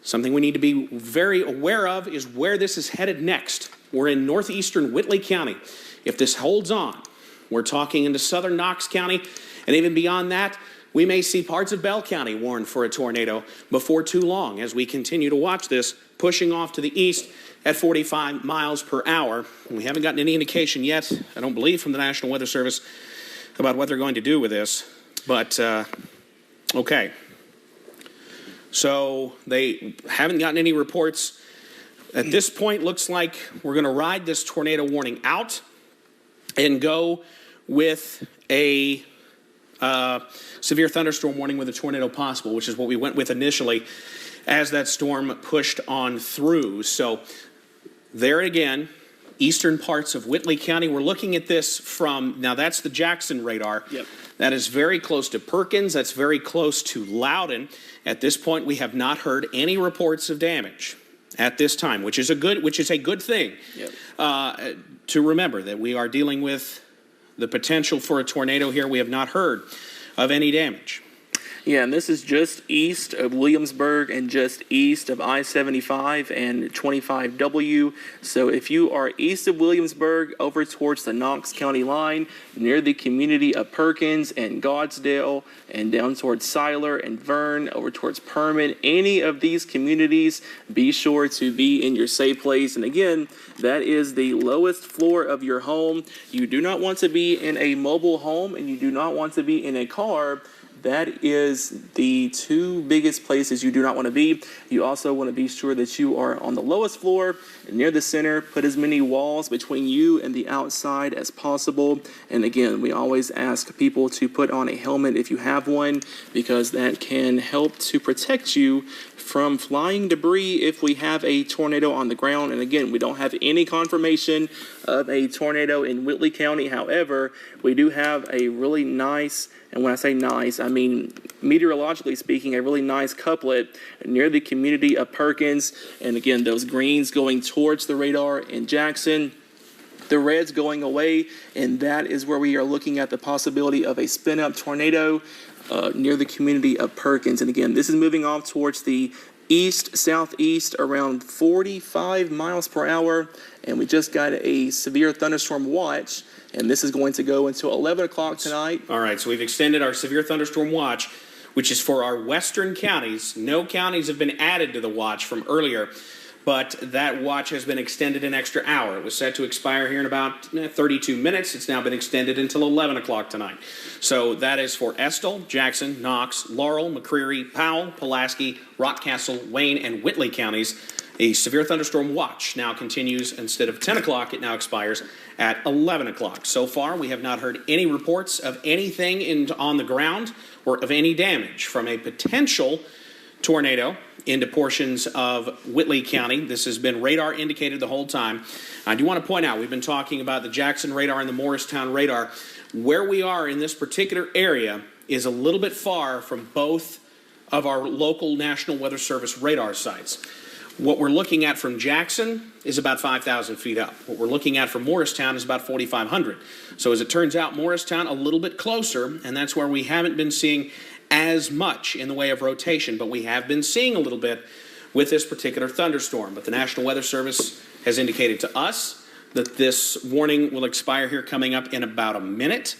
Speaker 1: Something we need to be very aware of is where this is headed next. We're in northeastern Whitley County. If this holds on, we're talking into southern Knox County, and even beyond that, we may see parts of Bell County warned for a tornado before too long as we continue to watch this pushing off to the east at 45 miles per hour. We haven't gotten any indication yet, I don't believe, from the National Weather Service about what they're going to do with this. But, okay. So they haven't gotten any reports. At this point, looks like we're going to ride this tornado warning out and go with a severe thunderstorm warning with a tornado possible, which is what we went with initially as that storm pushed on through. So there again, eastern parts of Whitley County. We're looking at this from, now that's the Jackson radar.
Speaker 2: Yep.
Speaker 1: That is very close to Perkins. That's very close to Loudon. At this point, we have not heard any reports of damage at this time, which is a good thing.
Speaker 2: Yep.
Speaker 1: To remember that we are dealing with the potential for a tornado here. We have not heard of any damage.
Speaker 2: Yeah, and this is just east of Williamsburg and just east of I-75 and 25W. So if you are east of Williamsburg over towards the Knox County line, near the community of Perkins and Godsdale, and down towards Siler and Vern, over towards Perman, any of these communities, be sure to be in your safe place. And again, that is the lowest floor of your home. You do not want to be in a mobile home, and you do not want to be in a car. That is the two biggest places you do not want to be. You also want to be sure that you are on the lowest floor, near the center. Put as many walls between you and the outside as possible. And again, we always ask people to put on a helmet if you have one, because that can help to protect you from flying debris if we have a tornado on the ground. And again, we don't have any confirmation of a tornado in Whitley County. However, we do have a really nice, and when I say nice, I mean meteorologically speaking, a really nice couplet near the community of Perkins. And again, those greens going towards the radar in Jackson, the reds going away, and that is where we are looking at the possibility of a spin-up tornado near the community of Perkins. And again, this is moving off towards the east-southeast around 45 miles per hour, and we just got a severe thunderstorm watch, and this is going to go until 11 o'clock tonight.
Speaker 1: All right, so we've extended our severe thunderstorm watch, which is for our western counties. No counties have been added to the watch from earlier, but that watch has been extended an extra hour. It was set to expire here in about 32 minutes. It's now been extended until 11 o'clock tonight. So that is for Estill, Jackson, Knox, Laurel, McCreary, Powell, Pulaski, Rockcastle, Wayne, and Whitley counties. A severe thunderstorm watch now continues. Instead of 10 o'clock, it now expires at 11 o'clock. So far, we have not heard any reports of anything on the ground or of any damage from a potential tornado into portions of Whitley County. This has been radar indicated the whole time. I do want to point out, we've been talking about the Jackson radar and the Morristown radar. Where we are in this particular area is a little bit far from both of our local National Weather Service radar sites. What we're looking at from Jackson is about 5,000 feet up. What we're looking at from Morristown is about 4,500. So as it turns out, Morristown a little bit closer, and that's where we haven't been seeing as much in the way of rotation, but we have been seeing a little bit with this particular thunderstorm. But the National Weather Service has indicated to us that this warning will expire here coming up in about a minute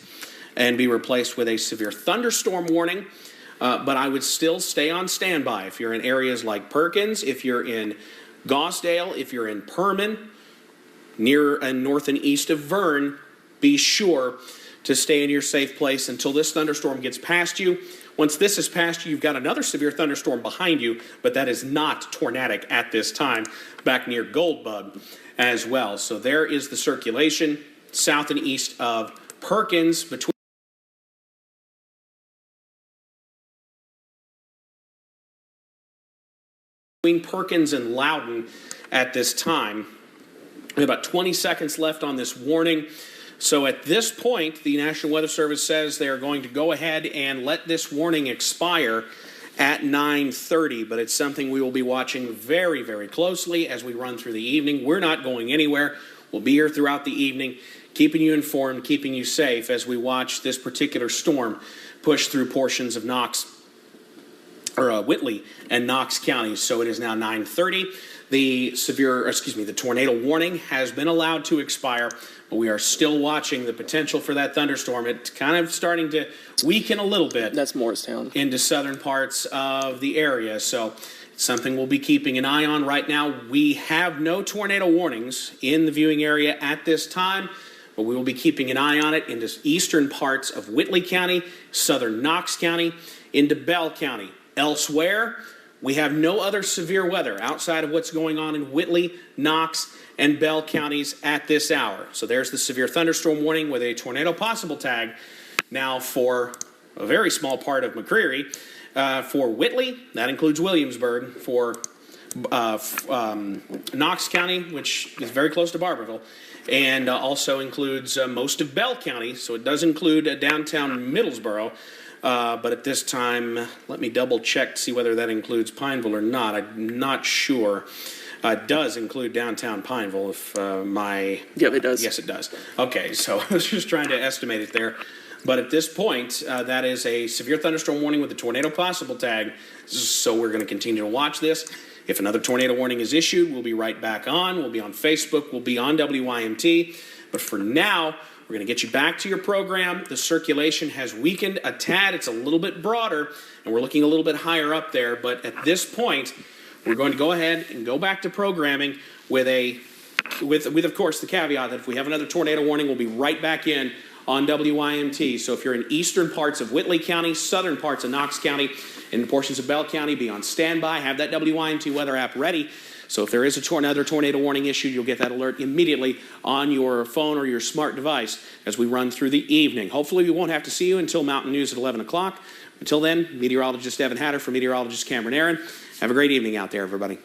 Speaker 1: and be replaced with a severe thunderstorm warning. But I would still stay on standby if you're in areas like Perkins, if you're in Gosdale, if you're in Perman, near and north and east of Vern, be sure to stay in your safe place until this thunderstorm gets past you. Once this is past you, you've got another severe thunderstorm behind you, but that is not tornadic at this time, back near Goldbug as well. So there is the circulation south and east of Perkins, between Perkins and Loudon at this time. We have about 20 seconds left on this warning. So at this point, the National Weather Service says they are going to go ahead and let this warning expire at 9:30, but it's something we will be watching very, very closely as we run through the evening. We're not going anywhere. We'll be here throughout the evening, keeping you informed, keeping you safe as we watch this particular storm push through portions of Whitley and Knox counties. So it is now 9:30. The tornado warning has been allowed to expire, but we are still watching the potential for that thunderstorm. It's kind of starting to weaken a little bit.
Speaker 4: That's Morristown.
Speaker 1: Into southern parts of the area. So it's something we'll be keeping an eye on. Right now, we have no tornado warnings in the viewing area at this time, but we will be keeping an eye on it into eastern parts of Whitley County, southern Knox County, into Bell County. Elsewhere, we have no other severe weather outside of what's going on in Whitley, Knox, and Bell counties at this hour. So there's the severe thunderstorm warning with a tornado possible tag. Now for a very small part of McCreary, for Whitley, that includes Williamsburg. For Knox County, which is very close to Barberville, and also includes most of Bell County, so it does include downtown Middlesboro. But at this time, let me double check to see whether that includes Pineville or not. I'm not sure. It does include downtown Pineville.
Speaker 4: Yeah, it does.
Speaker 1: Yes, it does. Okay, so I was just trying to estimate it there. But at this point, that is a severe thunderstorm warning with a tornado possible tag. So we're going to continue to watch this. If another tornado warning is issued, we'll be right back on. We'll be on Facebook. We'll be on WYMT. But for now, we're going to get you back to your program. The circulation has weakened a tad. It's a little bit broader, and we're looking a little bit higher up there. But at this point, we're going to go ahead and go back to programming with of course, the caveat that if we have another tornado warning, we'll be right back in on WYMT. So if you're in eastern parts of Whitley County, southern parts of Knox County, and portions of Bell County, be on standby. Have that WYMT weather app ready. So if there is another tornado warning issued, you'll get that alert immediately on your phone or your smart device as we run through the evening. Hopefully we won't have to see you until Mountain News at 11 o'clock. Until then, meteorologist Evan Hatter for meteorologist Cameron Aaron. Have a great evening out there, everybody.